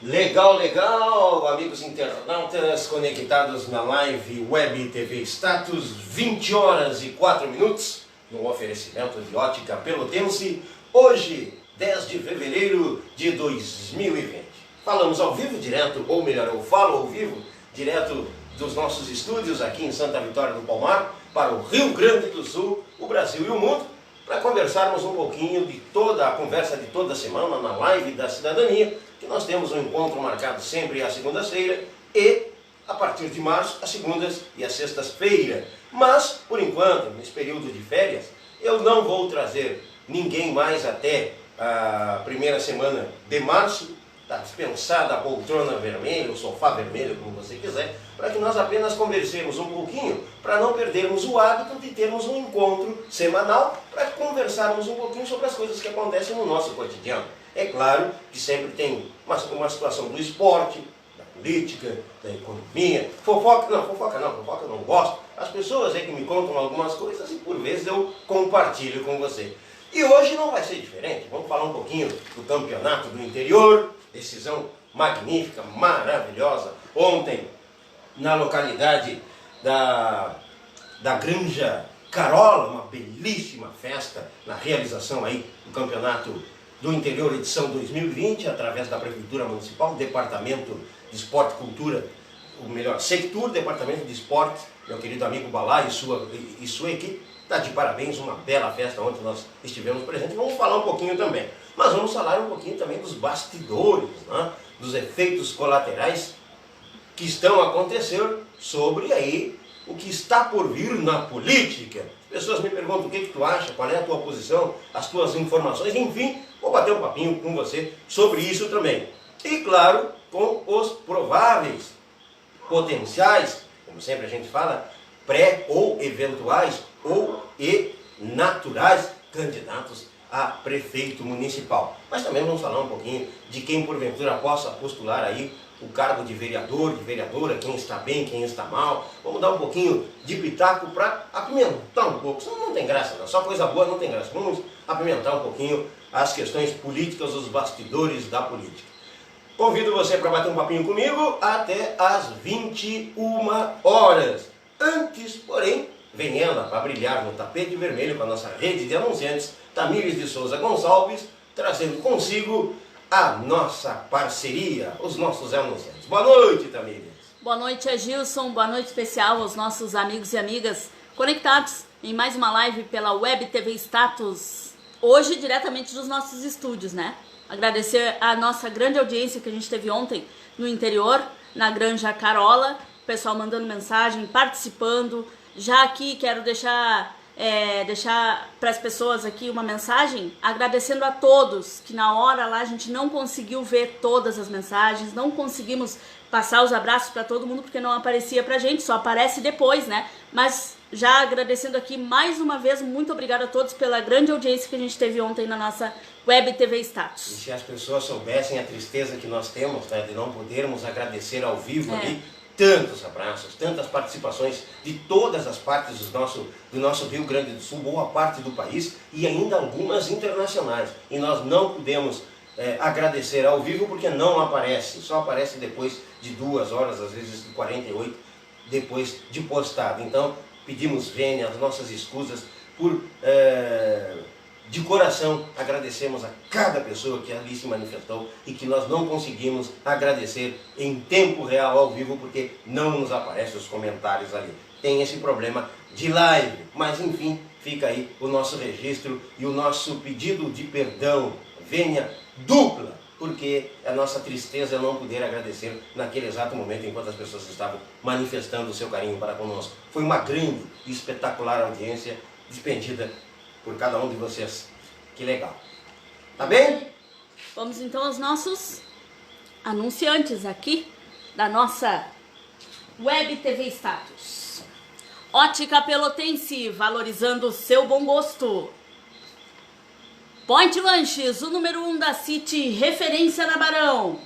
Legal, legal, amigos internautas conectados na live Web TV Status, 20 horas e 4 minutos, no oferecimento de Ótica Pelotense, hoje, 10 de fevereiro de 2020. Falamos ao vivo, direto, ou melhor, eu falo ao vivo, direto dos nossos estúdios aqui em Santa Vitória do Palmar, para o Rio Grande do Sul, o Brasil e o mundo, para conversarmos um pouquinho de toda a conversa de toda semana na live da cidadania, que nós temos um encontro marcado sempre às segundas-feiras e, a partir de março, às segundas e às sextas-feiras. Mas, por enquanto, nesse período de férias, eu não vou trazer ninguém mais até a primeira semana de março. Está dispensada a poltrona vermelha, o sofá vermelho, como você quiser, para que nós apenas conversemos um pouquinho, para não perdermos o hábito de termos um encontro semanal, para conversarmos um pouquinho sobre as coisas que acontecem no nosso cotidiano. É claro que sempre tem uma situação do esporte, da política, da economia, fofoca eu não gosto. As pessoas aí que me contam algumas coisas e por vezes eu compartilho com você. E hoje não vai ser diferente, vamos falar um pouquinho do campeonato do interior, decisão magnífica, maravilhosa, ontem na localidade da Granja Carola, uma belíssima festa na realização aí do campeonato do interior edição 2020, através da Prefeitura Municipal, Departamento de Esporte e Cultura, ou melhor, Sectur, Departamento de Esporte, meu querido amigo Balá e sua equipe, está de parabéns, uma bela festa onde nós estivemos presentes. Vamos falar um pouquinho também, mas vamos falar um pouquinho também dos bastidores, né? Dos efeitos colaterais que estão acontecendo sobre aí o que está por vir na política. As pessoas me perguntam o que tu acha, qual é a tua posição, as tuas informações, enfim, vou bater um papinho com você sobre isso também. E claro, com os prováveis, potenciais, como sempre a gente fala, pré ou eventuais ou e naturais candidatos a prefeito municipal. Mas também vamos falar um pouquinho de quem porventura possa postular aí o cargo de vereador, de vereadora, quem está bem, quem está mal. Vamos dar um pouquinho de pitaco para apimentar um pouco. Senão não tem graça, não. Só coisa boa não tem graça. Vamos apimentar um pouquinho as questões políticas, os bastidores da política. Convido você para bater um papinho comigo até às 21 horas. Antes, porém, vem ela para brilhar no tapete vermelho com a nossa rede de anunciantes, Tamires de Souza Gonçalves, trazendo consigo a nossa parceria, os nossos anunciantes. Boa noite, Tamires. Boa noite, Agilson. Boa noite especial aos nossos amigos e amigas conectados em mais uma live pela Web TV Status. Hoje, diretamente dos nossos estúdios, né? Agradecer a nossa grande audiência que a gente teve ontem no interior, na Granja Carola. O pessoal mandando mensagem, participando. Já aqui quero deixar para as pessoas aqui uma mensagem, agradecendo a todos, que na hora lá a gente não conseguiu ver todas as mensagens, não conseguimos passar os abraços para todo mundo, porque não aparecia pra gente, só aparece depois, né? Mas já agradecendo aqui mais uma vez, muito obrigada a todos pela grande audiência que a gente teve ontem na nossa Web TV Status. E se as pessoas soubessem a tristeza que nós temos, né, de não podermos agradecer ao vivo ali, tantos abraços, tantas participações de todas as partes do nosso Rio Grande do Sul, boa parte do país e ainda algumas internacionais. E nós não podemos agradecer ao vivo porque não aparece, só aparece depois de 2 horas, às vezes de 48, depois de postado. Então pedimos vênia, as nossas escusas por... De coração, agradecemos a cada pessoa que ali se manifestou e que nós não conseguimos agradecer em tempo real ao vivo porque não nos aparecem os comentários ali. Tem esse problema de live, mas enfim, fica aí o nosso registro e o nosso pedido de perdão, vênia dupla, porque a nossa tristeza é não poder agradecer naquele exato momento enquanto as pessoas estavam manifestando o seu carinho para conosco. Foi uma grande e espetacular audiência despendida por cada um de vocês. Que legal. Tá bem? Vamos então aos nossos anunciantes aqui da nossa Web TV Status. Ótica Pelotense, valorizando o seu bom gosto. Point Lanches, o número 1 da City, referência na Barão.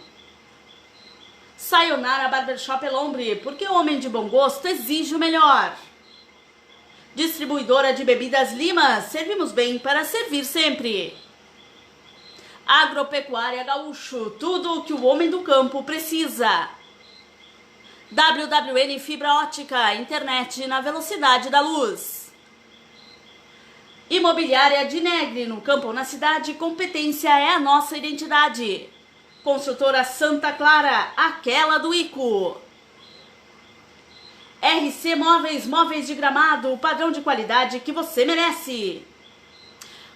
Sayonara Barbershop Elombre, porque o homem de bom gosto exige o melhor. Distribuidora de bebidas Lima, servimos bem para servir sempre. Agropecuária Gaúcho, tudo o que o homem do campo precisa. WWN Fibra Ótica, internet na velocidade da luz. Imobiliária de Negre, no campo ou na cidade, competência é a nossa identidade. Construtora Santa Clara, aquela do Ico. RC Móveis, móveis de Gramado, o padrão de qualidade que você merece.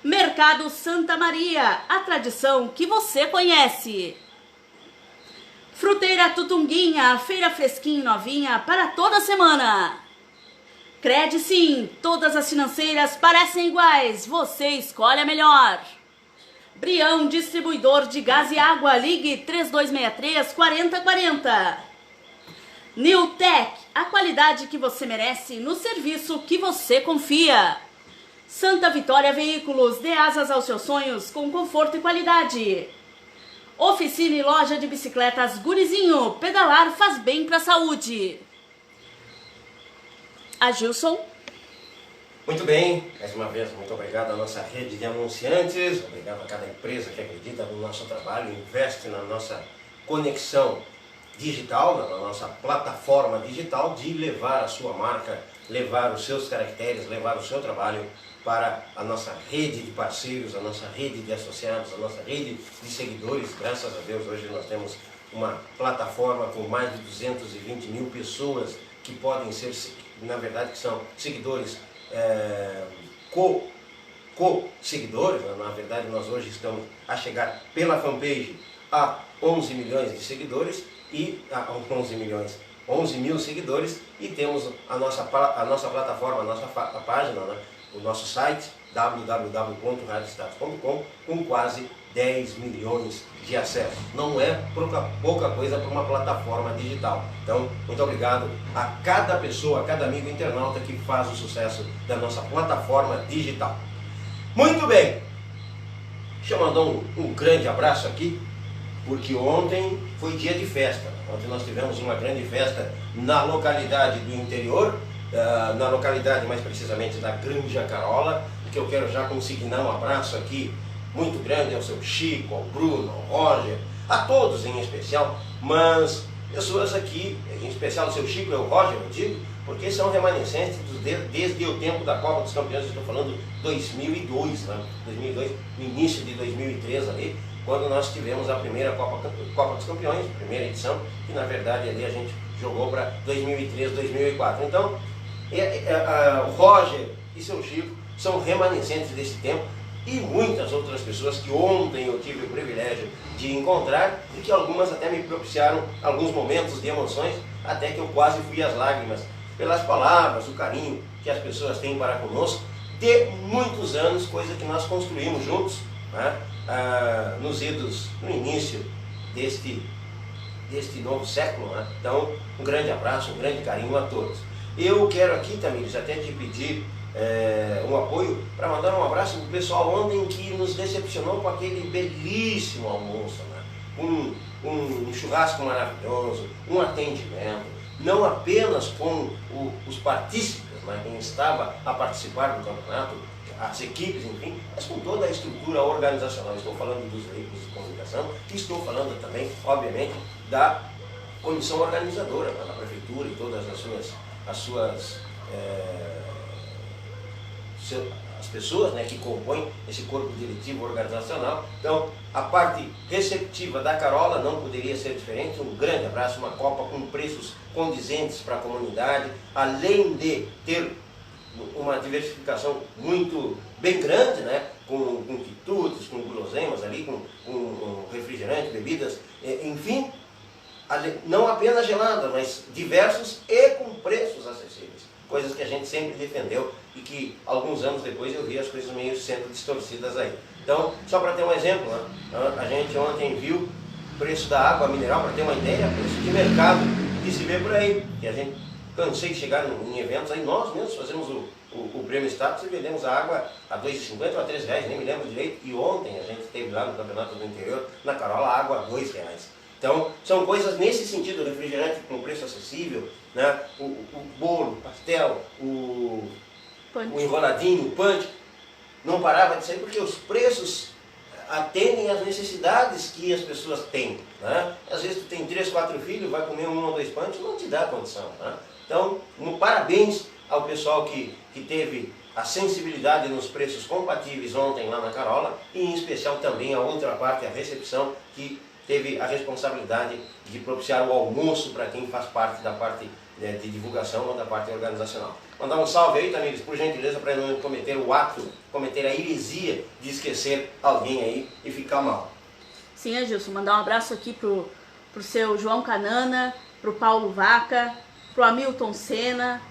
Mercado Santa Maria, a tradição que você conhece. Fruteira Tutunguinha, feira fresquinha e novinha para toda semana. Credisim, todas as financeiras parecem iguais, você escolhe a melhor. Brião, distribuidor de gás e água, ligue 3263-4040. Newtec, a qualidade que você merece no serviço que você confia. Santa Vitória Veículos, dê asas aos seus sonhos com conforto e qualidade. Oficina e loja de bicicletas Gurizinho, pedalar faz bem para a saúde. Agilson. Muito bem, mais uma vez, muito obrigado à nossa rede de anunciantes, obrigado a cada empresa que acredita no nosso trabalho, investe na nossa conexão digital, na nossa plataforma digital, de levar a sua marca, levar os seus caracteres, levar o seu trabalho para a nossa rede de parceiros, a nossa rede de associados, a nossa rede de seguidores. Graças a Deus, hoje nós temos uma plataforma com mais de 220 mil pessoas que podem ser, na verdade, que são seguidores, co-seguidores. Na verdade, nós hoje estamos a chegar pela fanpage a 11 milhões de seguidores e a 11 mil seguidores, e temos a nossa plataforma, a nossa página, né? O nosso site www.radiostatus.com, com quase 10 milhões de acessos. Não é pouca coisa para uma plataforma digital. Então, muito obrigado a cada pessoa, a cada amigo internauta que faz o sucesso da nossa plataforma digital. Muito bem, deixa eu mandar um grande abraço aqui, porque ontem foi dia de festa. Ontem nós tivemos uma grande festa na localidade do interior, na localidade mais precisamente da Granja Carola, que eu quero já consignar um abraço aqui muito grande ao seu Chico, ao Bruno, ao Roger, a todos em especial, mas pessoas aqui, em especial o seu Chico e o Roger, eu digo, porque são remanescentes desde o tempo da Copa dos Campeões. Eu estou falando 2002, né? 2002, no início de 2003 ali, quando nós tivemos a primeira Copa dos Campeões, primeira edição, que na verdade ali a gente jogou para 2003, 2004. Então, o Roger e seu Chico são remanescentes desse tempo, e muitas outras pessoas que ontem eu tive o privilégio de encontrar, e que algumas até me propiciaram alguns momentos de emoções, até que eu quase fui às lágrimas, pelas palavras, o carinho que as pessoas têm para conosco, de muitos anos, coisa que nós construímos juntos, né? No início deste novo século, né? Então, um grande abraço, um grande carinho a todos. Eu quero aqui, Tamires, até te pedir um apoio para mandar um abraço para o pessoal ontem que nos decepcionou com aquele belíssimo almoço, né? Um churrasco maravilhoso, um atendimento, não apenas com os partícipes, né? Quem estava a participar do campeonato, as equipes, enfim, mas com toda a estrutura organizacional. Estou falando dos veículos de comunicação e estou falando também, obviamente, da comissão organizadora, né? Da prefeitura e todas as pessoas, né, que compõem esse corpo diretivo organizacional. Então, a parte receptiva da Carola não poderia ser diferente. Um grande abraço, uma Copa com preços condizentes para a comunidade, além de ter uma diversificação muito bem grande, né, com quitutes, com guloseimas ali, com refrigerante, bebidas, enfim, não apenas geladas, mas diversos e com preços acessíveis. Coisas que a gente sempre defendeu e que alguns anos depois eu vi as coisas meio sendo distorcidas aí. Então, só para ter um exemplo, né? A gente ontem viu o preço da água mineral, para ter uma ideia, preço de mercado que se vê por aí. Que a gente cansei de chegar em eventos, aí nós mesmos fazemos o prêmio status e vendemos a água a R$ 2,50 ou a R$ 3,00, nem me lembro direito. E ontem a gente esteve lá no Campeonato do Interior, na Carola, a água a R$ 2,00. Então, são coisas nesse sentido, refrigerante com preço acessível, né? O bolo, o pastel, o enroladinho, o punch, não parava de sair porque os preços atendem às necessidades que as pessoas têm. Né? Às vezes tu tem 3, 4 filhos, vai comer 1 ou 2 pães, não te dá condição. Né? Então, parabéns ao pessoal que teve a sensibilidade nos preços compatíveis ontem lá na Carola, e em especial também a outra parte, a recepção, que teve a responsabilidade de propiciar o almoço para quem faz parte da parte de divulgação ou da parte organizacional. Mandar um salve aí, Tamires, por gentileza, para não cometer o ato, cometer a heresia de esquecer alguém aí e ficar mal. Sim, Agilson, mandar um abraço aqui pro seu João Canana, pro Paulo Vaca, pro Hamilton Senna,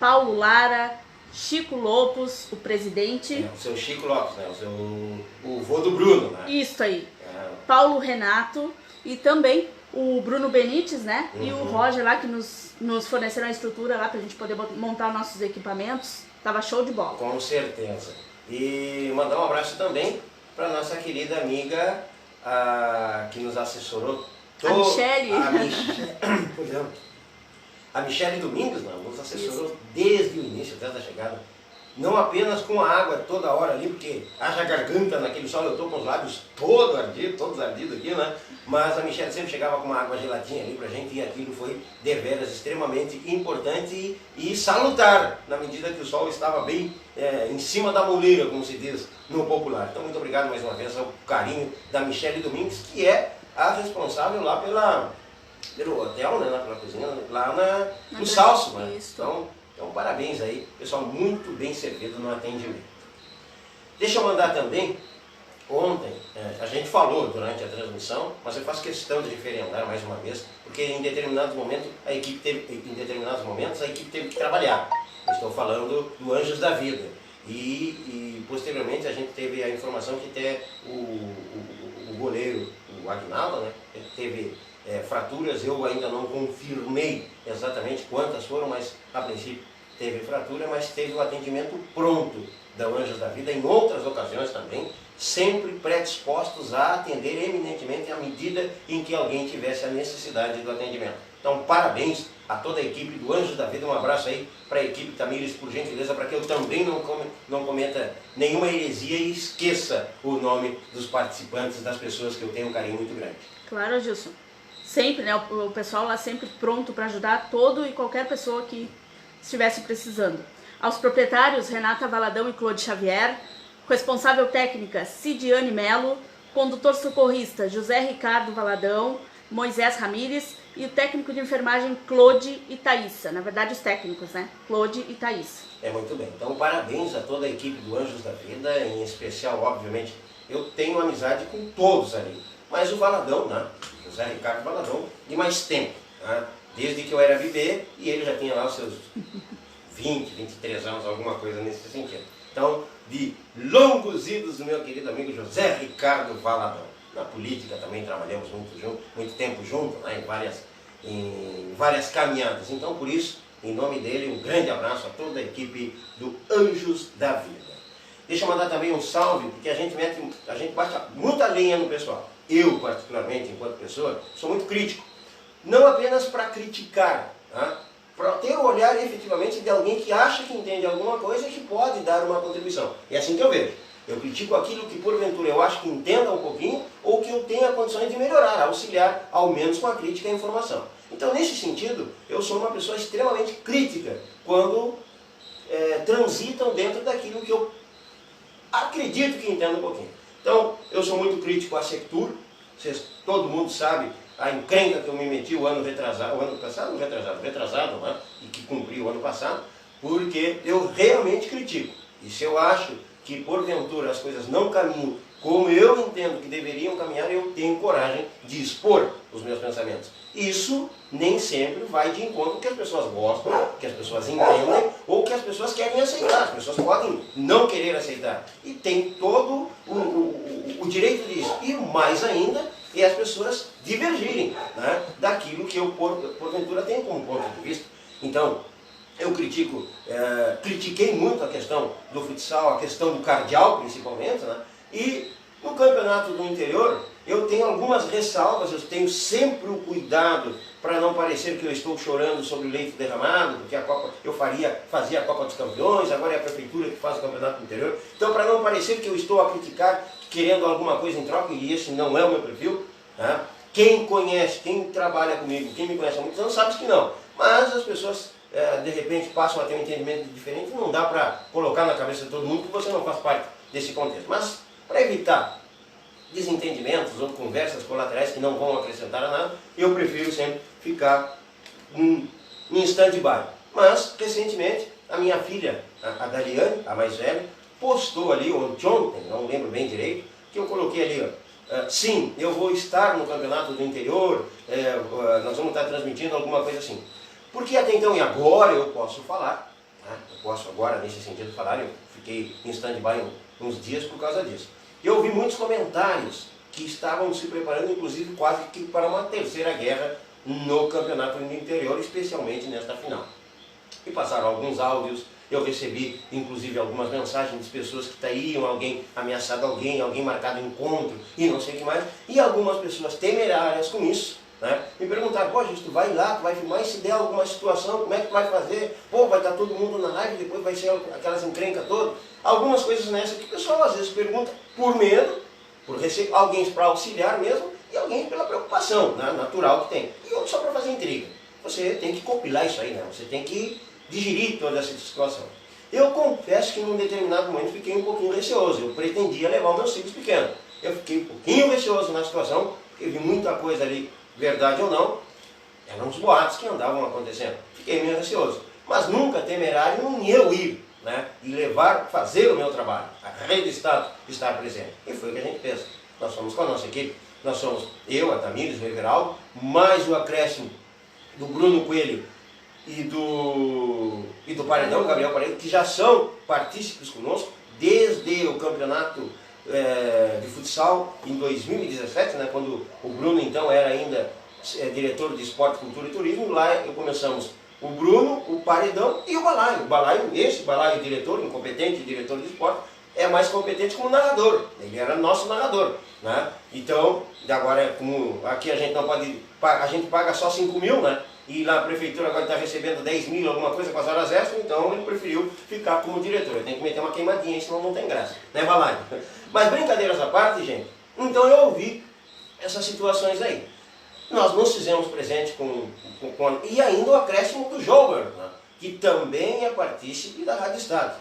Paulo Lara, Chico Lopes, o presidente. O seu Chico Lopes, né? O vô do Bruno, né? Isso aí. Paulo Renato e também o Bruno Benites, né? E o Roger lá que nos forneceram a estrutura lá pra gente poder montar nossos equipamentos. Tava show de bola. Com certeza. E mandar um abraço também para nossa querida amiga que nos assessorou. A Michele. A Michele Domingos, não, nos assessorou desde o início, desde a chegada. Não apenas com a água toda hora ali, porque haja garganta naquele sol, eu estou com os lábios todos ardidos aqui, né? Mas a Michele sempre chegava com uma água geladinha ali pra gente, e aquilo foi deveras extremamente importante e salutar, na medida que o sol estava bem em cima da moleira, como se diz no popular. Então, muito obrigado mais uma vez ao carinho da Michele Domingos, que é a responsável lá pelo hotel, né, pela cozinha, lá no Salso, né? Então, parabéns aí, pessoal muito bem servido no atendimento. Deixa eu mandar também, ontem, a gente falou durante a transmissão, mas eu faço questão de referendar mais uma vez, porque em determinados momentos a equipe teve que trabalhar. Eu estou falando do Anjos da Vida. E posteriormente a gente teve a informação que até o goleiro, o Aguinaldo, né, teve fraturas. Eu ainda não confirmei exatamente quantas foram, mas a princípio teve fratura, mas teve o atendimento pronto da Anjos da Vida em outras ocasiões também, sempre predispostos a atender eminentemente à medida em que alguém tivesse a necessidade do atendimento. Então, parabéns a toda a equipe do Anjos da Vida, um abraço aí para a equipe Tamires, por gentileza, para que eu também não cometa nenhuma heresia e esqueça o nome dos participantes, das pessoas que eu tenho um carinho muito grande. Claro, Gilson. Sempre, né? O pessoal lá sempre pronto para ajudar todo e qualquer pessoa que estivesse precisando. Aos proprietários, Renata Valadão e Claude Xavier, responsável técnica, Cidiane Melo, condutor socorrista, José Ricardo Valadão, Moisés Ramírez e o técnico de enfermagem, Claude e Thaísa. Na verdade, os técnicos, né? Claude e Thaísa. Muito bem. Então, parabéns a toda a equipe do Anjos da Vida, em especial, obviamente, eu tenho amizade com todos ali. Mas o Valadão, né? José Ricardo Valadão, de mais tempo, né? Desde que eu era bebê, e ele já tinha lá os seus 20, 23 anos, alguma coisa nesse sentido. Então, de longos idos do meu querido amigo José Ricardo Valadão. Na política também trabalhamos muito tempo junto, né? em várias caminhadas. Então, por isso, em nome dele, um grande abraço a toda a equipe do Anjos da Vida. Deixa eu mandar também um salve, porque a gente bate muita lenha no pessoal. Eu, particularmente, enquanto pessoa, sou muito crítico. Não apenas para criticar, tá? Para ter o olhar efetivamente de alguém que acha que entende alguma coisa e que pode dar uma contribuição. É assim que eu vejo. Eu critico aquilo que porventura eu acho que entenda um pouquinho ou que eu tenha condições de melhorar, auxiliar ao menos com a crítica e a informação. Então, nesse sentido, eu sou uma pessoa extremamente crítica quando transitam dentro daquilo que eu acredito que entendo um pouquinho. Então, eu sou muito crítico à Sectur. Todo mundo sabe a encrenca que eu me meti o ano retrasado, né? E que cumpri o ano passado, porque eu realmente critico. E se eu acho que porventura as coisas não caminham como eu entendo que deveriam caminhar, eu tenho coragem de expor os meus pensamentos. Isso nem sempre vai de encontro com que as pessoas gostam, que as pessoas entendem ou que as pessoas querem aceitar. As pessoas podem não querer aceitar. E tem todo o direito disso. E mais ainda é as pessoas divergirem, né, daquilo que eu porventura tenho como ponto de vista. Então, eu critiquei muito a questão do futsal, a questão do cardeal principalmente, né? E no campeonato do interior eu tenho algumas ressalvas, eu tenho sempre o cuidado para não parecer que eu estou chorando sobre o leite derramado, porque eu fazia a Copa dos Campeões, agora é a prefeitura que faz o campeonato do interior. Então, para não parecer que eu estou a criticar querendo alguma coisa em troca, e esse não é o meu perfil. Né? Quem conhece, quem trabalha comigo, quem me conhece há muitos anos sabe que não. Mas as pessoas de repente passam a ter um entendimento diferente, não dá para colocar na cabeça de todo mundo que você não faz parte desse contexto. Mas para evitar desentendimentos ou conversas colaterais que não vão acrescentar a nada, eu prefiro sempre ficar em stand-by. Mas, recentemente, a minha filha, a Dariane, a mais velha, postou ali ontem, não lembro bem direito, que eu coloquei ali, sim, eu vou estar no campeonato do interior, nós vamos estar transmitindo alguma coisa assim. Porque até então, e agora eu posso falar, né? Eu posso agora nesse sentido falar, eu fiquei em stand-by uns dias por causa disso. Eu ouvi muitos comentários que estavam se preparando, inclusive quase que para uma terceira guerra no campeonato do interior, especialmente nesta final. E passaram alguns áudios, eu recebi inclusive algumas mensagens de pessoas que teriam alguém ameaçado alguém marcado encontro e não sei o que mais, e algumas pessoas temerárias com isso, né? Me perguntaram, pô, gente, tu vai lá, tu vai filmar, e se der alguma situação, como é que tu vai fazer? Pô, vai estar todo mundo na live, depois vai ser aquelas encrencas todas. Algumas coisas nessa que o pessoal às vezes pergunta por medo, por receio, alguém para auxiliar mesmo, e alguém pela preocupação, né, natural que tem. E outros só para fazer intriga. Você tem que compilar isso aí, né? Você tem que digerir toda essa situação. Eu confesso que num determinado momento fiquei um pouquinho receoso. Eu pretendia levar os meus filhos pequenos. Eu fiquei um pouquinho receoso na situação, porque vi muita coisa ali, verdade ou não, eram uns boatos que andavam acontecendo. Fiquei meio receoso. Mas nunca temerário em eu ir, né, e levar, fazer o meu trabalho, a Rede Estado estar presente. E foi o que a gente fez. Nós fomos com a nossa equipe, nós somos eu, a Tamires, o Everaldo, mais o acréscimo do Bruno Coelho e do Paredão, Gabriel Paredão, que já são partícipes conosco desde o campeonato de futsal em 2017, né, quando o Bruno então era ainda diretor de Esporte, Cultura e Turismo. Lá começamos o Bruno, o Paredão e o Balaio. Esse Balaio, diretor, incompetente diretor de esporte, é mais competente como narrador. Ele era nosso narrador, né? Então, agora, como aqui a gente não pode, a gente paga só 5 mil, né? E lá a prefeitura agora está recebendo 10 mil, alguma coisa com as horas extras, então ele preferiu ficar como diretor. Tem que meter uma queimadinha, senão não tem graça, né, Balaio? Mas brincadeiras à parte, gente, então eu ouvi essas situações aí. Nós nos fizemos presente e ainda o acréscimo do Jober, né, que também é partícipe da Rádio Estado.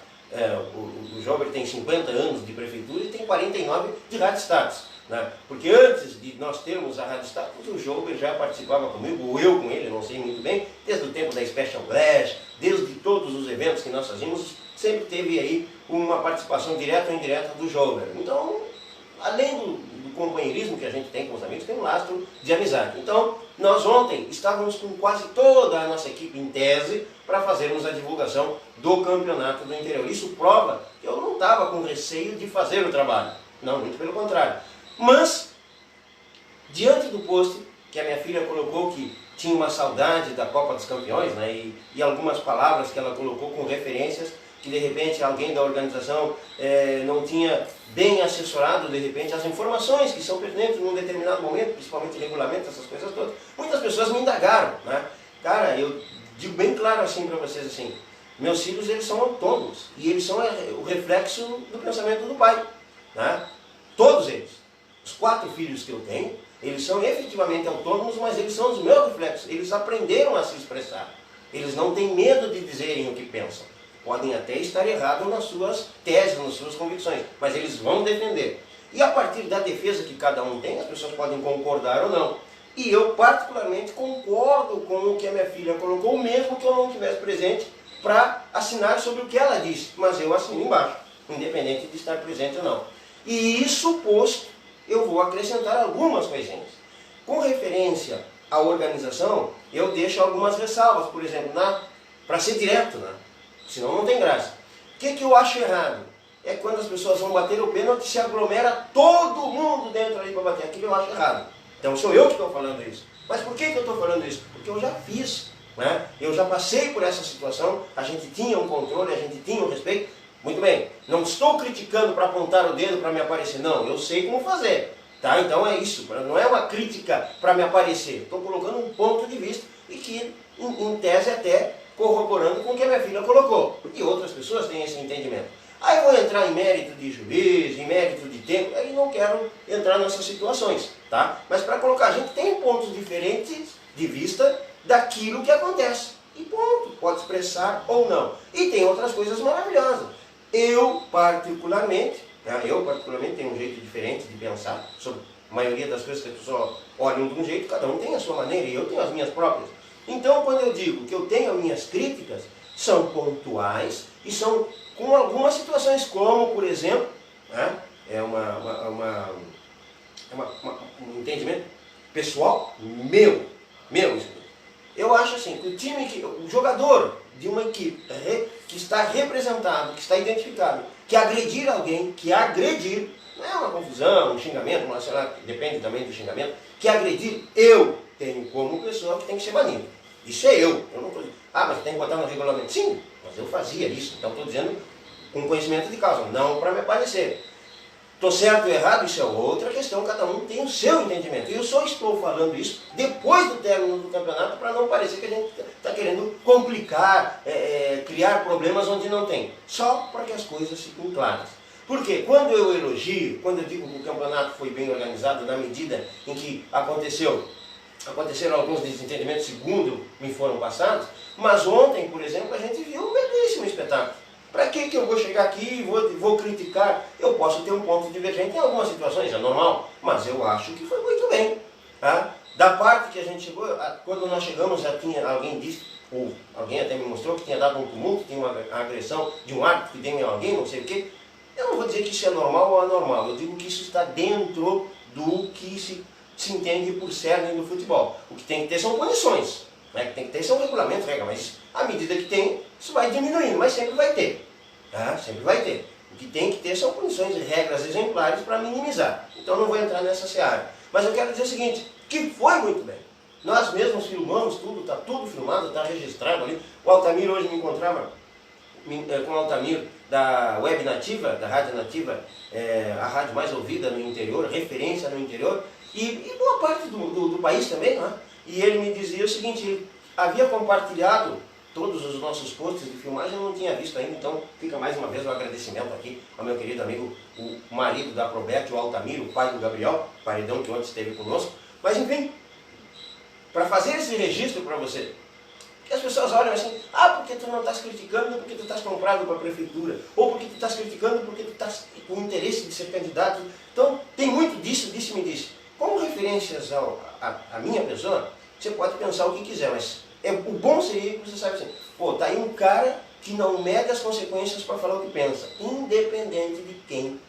O Jober tem 50 anos de prefeitura e tem 49 de Rádio Estados. Né? Porque antes de nós termos a Rádio Status, o Jober já participava comigo, ou eu com ele, não sei muito bem, desde o tempo da Special Blast, desde todos os eventos que nós fazíamos, sempre teve aí uma participação direta ou indireta do Jober. Então, além do companheirismo que a gente tem com os amigos, tem um lastro de amizade. Então, nós ontem estávamos com quase toda a nossa equipe em tese para fazermos a divulgação do campeonato do interior. Isso prova que eu não estava com receio de fazer o trabalho. Não, muito pelo contrário. Mas, diante do post que a minha filha colocou, que tinha uma saudade da Copa dos Campeões, né, e algumas palavras que ela colocou com referências, que de repente alguém da organização não tinha bem assessorado, de repente, as informações que são pertinentes num determinado momento, principalmente regulamento, essas coisas todas, muitas pessoas me indagaram, né? Cara, eu digo bem claro assim para vocês, assim, meus filhos, eles são autônomos, e eles são o reflexo do pensamento do pai, né? Todos eles. Os 4 filhos que eu tenho, eles são efetivamente autônomos, mas eles são os meus reflexos. Eles aprenderam a se expressar. Eles não têm medo de dizerem o que pensam. Podem até estar errados nas suas teses, nas suas convicções, mas eles vão defender. E a partir da defesa que cada um tem, as pessoas podem concordar ou não. E eu particularmente concordo com o que a minha filha colocou, mesmo que eu não estivesse presente para assinar sobre o que ela disse. Mas eu assino embaixo, independente de estar presente ou não. E isso posto, eu vou acrescentar algumas coisinhas. Com referência à organização, eu deixo algumas ressalvas, por exemplo, para ser direto, né? Senão não tem graça. O que eu acho errado? É quando as pessoas vão bater o pênalti e se aglomera todo mundo dentro ali para bater. Aquilo eu acho errado. Então sou eu que estou falando isso. Mas por que eu estou falando isso? Porque eu já fiz, né? Eu já passei por essa situação, a gente tinha um controle, a gente tinha um respeito. Muito bem, não estou criticando para apontar o dedo para me aparecer, não, eu sei como fazer, tá? Então é isso, não é uma crítica para me aparecer, estou colocando um ponto de vista e que, em tese, até corroborando com o que a minha filha colocou. E outras pessoas têm esse entendimento. Aí eu vou entrar em mérito de juiz, em mérito de tempo, aí não quero entrar nessas situações, tá? Mas para colocar, a gente tem pontos diferentes de vista daquilo que acontece. E ponto, pode expressar ou não. E tem outras coisas maravilhosas. Eu particularmente tenho um jeito diferente de pensar sobre a maioria das coisas que as pessoas olham de um jeito, cada um tem a sua maneira e eu tenho as minhas próprias. Então, quando eu digo que eu tenho as minhas críticas, são pontuais e são com algumas situações, como, por exemplo, né, um entendimento pessoal meu. Eu acho assim, que o jogador de uma equipe que está representado, que está identificado, que agredir alguém, não é uma confusão, um xingamento, sei lá, depende também do xingamento, que agredir, eu tenho como pessoa que tem que ser banido. Isso é eu não estou dizendo, mas tem que botar no regulamento. Sim, mas eu fazia isso, então estou dizendo com conhecimento de causa, não para me aparecer. Estou certo ou errado, isso é outra questão, cada um tem o seu entendimento. E eu só estou falando isso depois do término do campeonato para não parecer que a gente está querendo complicar, criar problemas onde não tem. Só para que as coisas fiquem claras. Porque quando eu elogio, quando eu digo que o campeonato foi bem organizado na medida em que aconteceram alguns desentendimentos, segundo me foram passados, mas ontem, por exemplo, a gente viu um belíssimo espetáculo. Para que eu vou chegar aqui e vou criticar? Eu posso ter um ponto divergente em algumas situações, é normal, mas eu acho que foi muito bem. Tá? Da parte que a gente chegou, quando nós chegamos já tinha, alguém disse, ou alguém até me mostrou que tinha dado um tumulto, tinha uma agressão de um árbitro que deu em alguém, não sei o quê. Eu não vou dizer que isso é normal ou anormal, eu digo que isso está dentro do que se entende por cerne do futebol. O que tem que ter são punições, né? O que tem que ter são regulamentos, regra, mas à medida que tem, isso vai diminuindo, mas sempre vai ter. Tá? Sempre vai ter. O que tem que ter são punições e regras exemplares para minimizar. Então não vou entrar nessa seara. Mas eu quero dizer o seguinte, que foi muito bem. Nós mesmos filmamos tudo, está tudo filmado, está registrado ali. O Altamiro hoje me encontrava com o Altamiro da Web Nativa, da Rádio Nativa, a rádio mais ouvida no interior, referência no interior, e boa parte do país também, né? E ele me dizia o seguinte, ele havia compartilhado todos os nossos posts de filmagem, eu não tinha visto ainda, então fica mais uma vez o agradecimento aqui ao meu querido amigo, o marido da Probete, o Altamiro, o pai do Gabriel, paredão que ontem esteve conosco. Mas enfim, para fazer esse registro para você, que as pessoas olham assim, porque tu não estás criticando porque tu estás comprado para a prefeitura, ou porque tu estás criticando porque tu estás com interesse de ser candidato. Então tem muito disso, disse-me disse. Como referências à minha pessoa, você pode pensar o que quiser, mas o bom seria que você sabe assim, tá aí um cara que não mede as consequências para falar o que pensa, independente de quem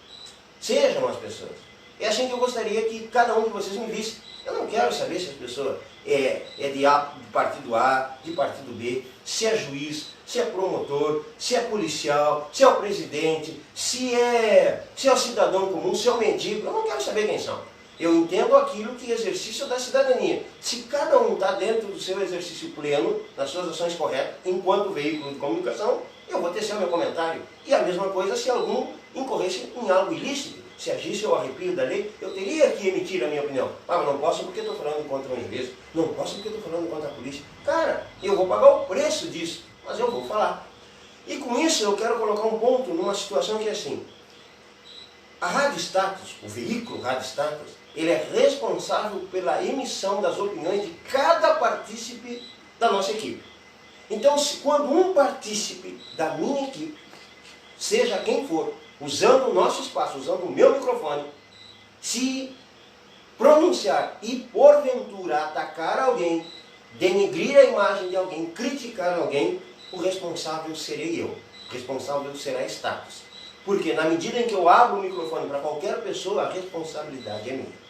sejam as pessoas. É assim que eu gostaria que cada um de vocês me visse. Eu não quero saber se a pessoa é de partido A, de partido B, se é juiz, se é promotor, se é policial, se é o presidente, se é o cidadão comum, se é o mendigo. Eu não quero saber quem são. Eu entendo aquilo que é exercício da cidadania. Se cada um está dentro do seu exercício pleno, nas suas ações corretas, enquanto veículo de comunicação, eu vou tecer o meu comentário. E a mesma coisa se algum incorresse em algo ilícito, se agisse ao arrepio da lei, eu teria que emitir a minha opinião. Mas não posso porque estou falando contra um juiz, não posso porque estou falando contra a polícia. Cara, eu vou pagar o preço disso, mas eu vou falar. E com isso eu quero colocar um ponto numa situação que é assim. A Rádio Status, o veículo Rádio Status, ele é responsável pela emissão das opiniões de cada partícipe da nossa equipe. Então, quando um partícipe da minha equipe, seja quem for, usando o nosso espaço, usando o meu microfone, se pronunciar e porventura atacar alguém, denegrir a imagem de alguém, criticar alguém, o responsável serei eu. O responsável será Status. Porque na medida em que eu abro o microfone para qualquer pessoa, a responsabilidade é minha.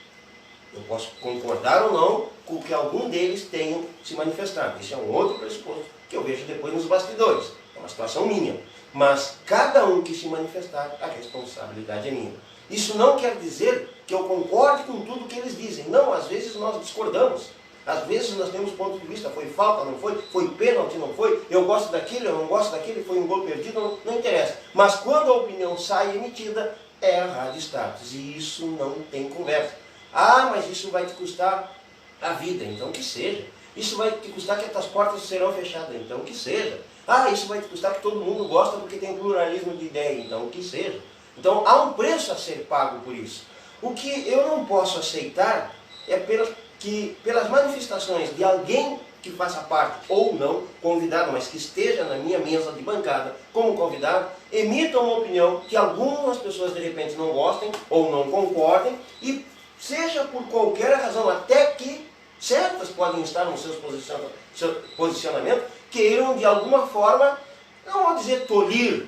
Eu posso concordar ou não com que algum deles tenham se manifestado. Isso é um outro pressuposto que eu vejo depois nos bastidores. É uma situação minha. Mas cada um que se manifestar, a responsabilidade é minha. Isso não quer dizer que eu concorde com tudo que eles dizem. Não, às vezes nós discordamos. Às vezes nós temos ponto de vista, foi falta, não foi, foi pênalti, não foi, eu gosto daquilo, eu não gosto daquilo, foi um gol perdido, não interessa. Mas quando a opinião sai emitida, é a Rádio Status. E isso não tem conversa. Mas isso vai te custar a vida, então que seja. Isso vai te custar que as portas serão fechadas, então que seja. Isso vai te custar que todo mundo gosta porque tem pluralismo de ideia, então que seja. Então há um preço a ser pago por isso. O que eu não posso aceitar é pelas manifestações de alguém que faça parte ou não convidado, mas que esteja na minha mesa de bancada como convidado, emita uma opinião que algumas pessoas de repente não gostem ou não concordem, e seja por qualquer razão, até que certas podem estar nos seus posicionamentos, queiram de alguma forma, não vou dizer tolir,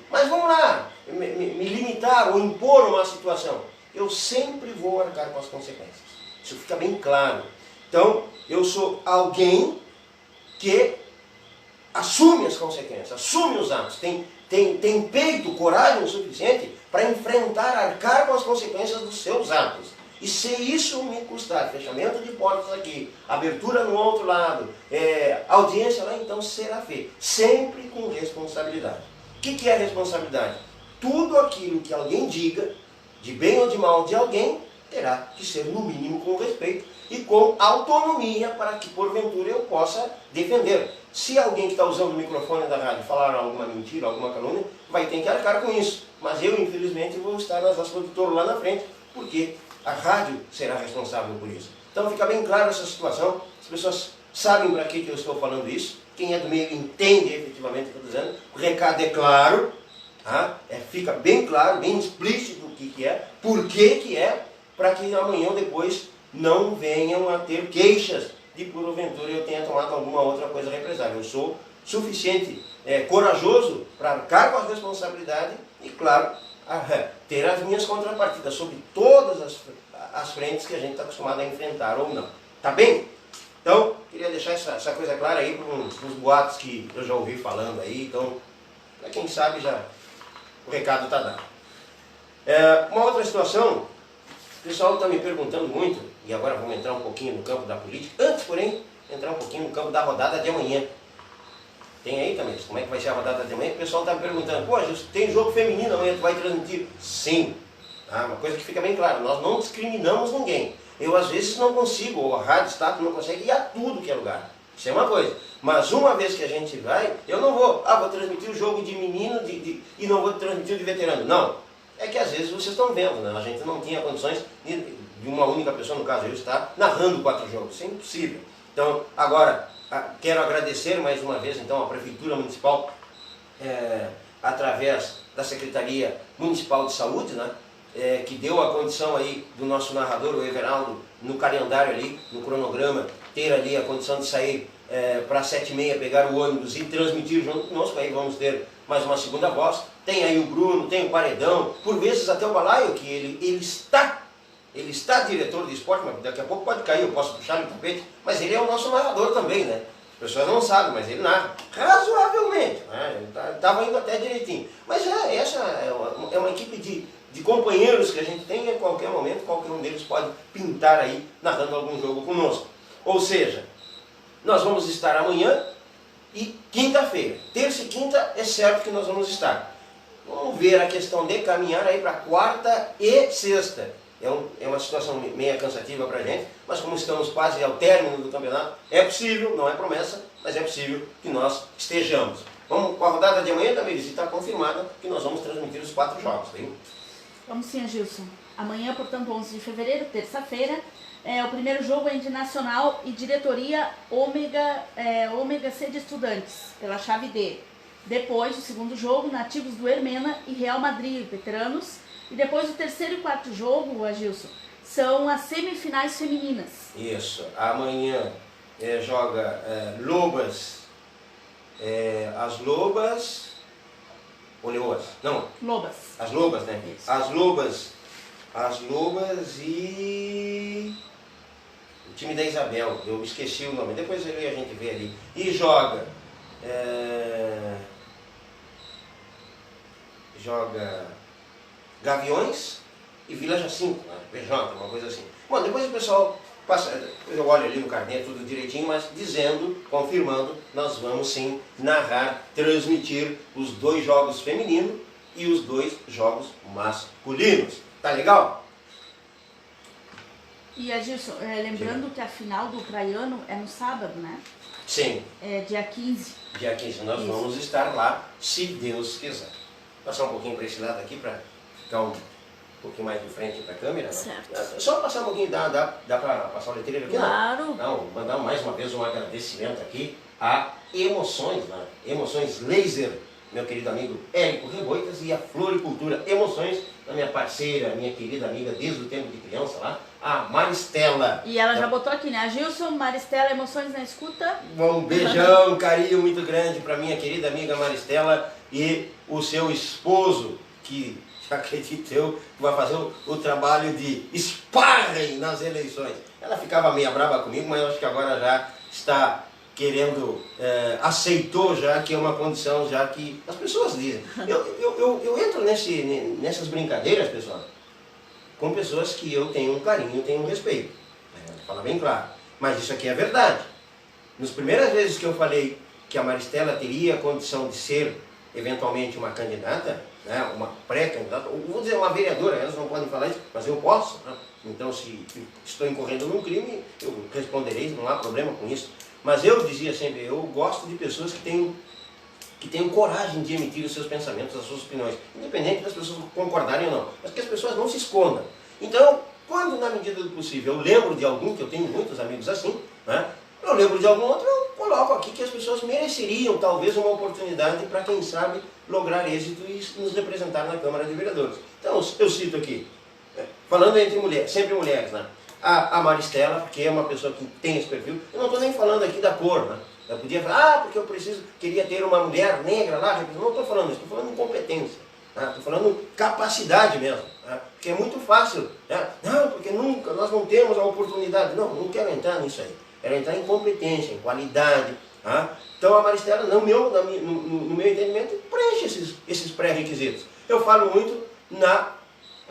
mas vamos lá, me limitar ou impor uma situação. Eu sempre vou arcar com as consequências. Isso fica bem claro. Então, eu sou alguém que assume as consequências, assume os atos, tem peito, coragem o suficiente para enfrentar, arcar com as consequências dos seus atos. E se isso me custar fechamento de portas aqui, abertura no outro lado, audiência lá, então será feito. Sempre com responsabilidade. O que é responsabilidade? Tudo aquilo que alguém diga, de bem ou de mal de alguém, terá que ser no mínimo com respeito e com autonomia para que porventura eu possa defender. Se alguém que está usando o microfone da rádio falar alguma mentira, alguma calúnia, vai ter que arcar com isso. Mas eu, infelizmente, vou estar nas asas do touro lá na frente, porque a rádio será responsável por isso. Então fica bem claro essa situação, as pessoas sabem para que eu estou falando isso, quem é do meio entende efetivamente o que eu estou dizendo, o recado é claro, fica bem claro, bem explícito o que é, por que é, para que amanhã ou depois não venham a ter queixas de porventura eu tenha tomado alguma outra coisa represável. Eu sou suficiente, corajoso para arcar com a responsabilidade e, claro, ter as minhas contrapartidas sobre todas as frentes que a gente está acostumado a enfrentar ou não. Tá bem? Então, queria deixar essa coisa clara aí para uns boatos que eu já ouvi falando aí. Então, para quem sabe, o recado está dado. Uma outra situação, o pessoal está me perguntando muito, e agora vamos entrar um pouquinho no campo da política. Antes, porém, entrar um pouquinho no campo da rodada de amanhã. Tem aí também, como é que vai ser a rodada de amanhã? O pessoal está me perguntando, pô, tem jogo feminino amanhã, tu vai transmitir? Sim. Uma coisa que fica bem clara, nós não discriminamos ninguém. Eu às vezes não consigo, ou a rádio status não consegue ir a tudo que é lugar. Isso é uma coisa. Mas uma vez que a gente vai, eu não vou transmitir o jogo de menino e não vou transmitir o de veterano. Não. É que às vezes vocês estão vendo, né? A gente não tinha condições de uma única pessoa, no caso eu, estar narrando 4 jogos. Isso é impossível. Então, agora, quero agradecer mais uma vez então a Prefeitura Municipal, através da Secretaria Municipal de Saúde, né? Que deu a condição aí do nosso narrador, o Everaldo, no calendário ali, no cronograma, ter ali a condição de sair para 7h30, pegar o ônibus e transmitir junto conosco. Aí vamos ter mais uma segunda voz. Tem aí o Bruno, tem o Paredão, por vezes até o Balaio, que ele está diretor de esporte, mas daqui a pouco pode cair, eu posso puxar no tapete, mas ele é o nosso narrador também, né? As pessoas não sabem, mas ele narra razoavelmente, né? Ele estava indo até direitinho. Mas essa é uma equipe de companheiros que a gente tem, e a qualquer momento qualquer um deles pode pintar aí narrando algum jogo conosco. Ou seja, nós vamos estar amanhã e quinta-feira. Terça e quinta é certo que nós vamos estar. Vamos ver a questão de caminhar aí para quarta e sexta. É uma situação meio cansativa para a gente, mas como estamos quase ao término do campeonato, é possível, não é promessa, mas é possível que nós estejamos. Vamos com a rodada de amanhã, Damiris, está confirmada que nós vamos transmitir os 4 jogos. Viu? Vamos sim, Gilson. Amanhã, portanto, 11 de fevereiro, terça-feira, o primeiro jogo é entre Nacional e Diretoria Ômega C de Estudantes, pela chave D. Depois, o segundo jogo, Nativos do Hermena e Real Madrid, veteranos. E depois o terceiro e quarto jogo, Agilson, são as semifinais femininas. Isso. Amanhã joga Lobas, as Lobas, ou Leoas? Não. Lobas. As Lobas, né? Isso. As Lobas e o time da Isabel, eu esqueci o nome, depois a gente vê ali. E joga Gaviões e Vila Jacinto, né? PJ, uma coisa assim. Bom, depois o pessoal passa, eu olho ali no carnê tudo direitinho, mas dizendo, confirmando, nós vamos sim narrar, transmitir os 2 jogos femininos e os 2 jogos masculinos. Tá legal? E Adilson, lembrando que a final do Praiano é no sábado, né? Sim. É dia 15. Dia 15 nós vamos estar lá, se Deus quiser. Passar um pouquinho para esse lado aqui, para ficar um pouquinho mais de frente para a câmera. Certo. Só passar um pouquinho, dá para passar o letreiro aqui? Claro. Não, mandar mais uma vez um agradecimento aqui a Emoções, né? Emoções Laser, meu querido amigo Érico Reboitas, e a Floricultura Emoções, da minha parceira, minha querida amiga desde o tempo de criança lá, a Maristela. E ela já botou aqui, né? Gilson, Maristela, Emoções na escuta. Um beijão, um carinho muito grande para minha querida amiga Maristela e o seu esposo, que acredito eu, vai fazer o trabalho de sparring nas eleições. Ela ficava meio brava comigo, mas eu acho que agora já está querendo, aceitou já que é uma condição já que as pessoas dizem. Eu entro nessas brincadeiras, pessoal, com pessoas que eu tenho um carinho, tenho um respeito. Fala bem claro. Mas isso aqui é verdade. Nas primeiras vezes que eu falei que a Maristela teria a condição de ser eventualmente uma candidata, né, uma pré-candidata, ou vou dizer uma vereadora, elas não podem falar isso, mas eu posso. Né? Então, se estou incorrendo num crime, eu responderei, não há problema com isso. Mas eu dizia sempre, eu gosto de pessoas que tenham coragem de emitir os seus pensamentos, as suas opiniões, independente das pessoas concordarem ou não, mas que as pessoas não se escondam. Então, quando na medida do possível eu lembro de algum, que eu tenho muitos amigos assim, né, eu lembro de algum outro, eu coloco aqui que as pessoas mereceriam talvez uma oportunidade para, quem sabe, lograr êxito e nos representar na Câmara de Vereadores. Então, eu cito aqui, falando entre mulheres, sempre mulheres, né? A Maristela, que é uma pessoa que tem esse perfil. Eu não estou nem falando aqui da cor, né? Eu podia falar, porque eu queria ter uma mulher negra lá. Não estou falando isso, estou falando de competência. Estou falando capacidade mesmo. Né? Porque é muito fácil. Né? Não, porque nunca, nós não temos a oportunidade. Não quero entrar nisso aí. Quero entrar em competência, em qualidade. Né? Então a Maristela, no meu entendimento, preenche esses pré-requisitos. Eu falo muito na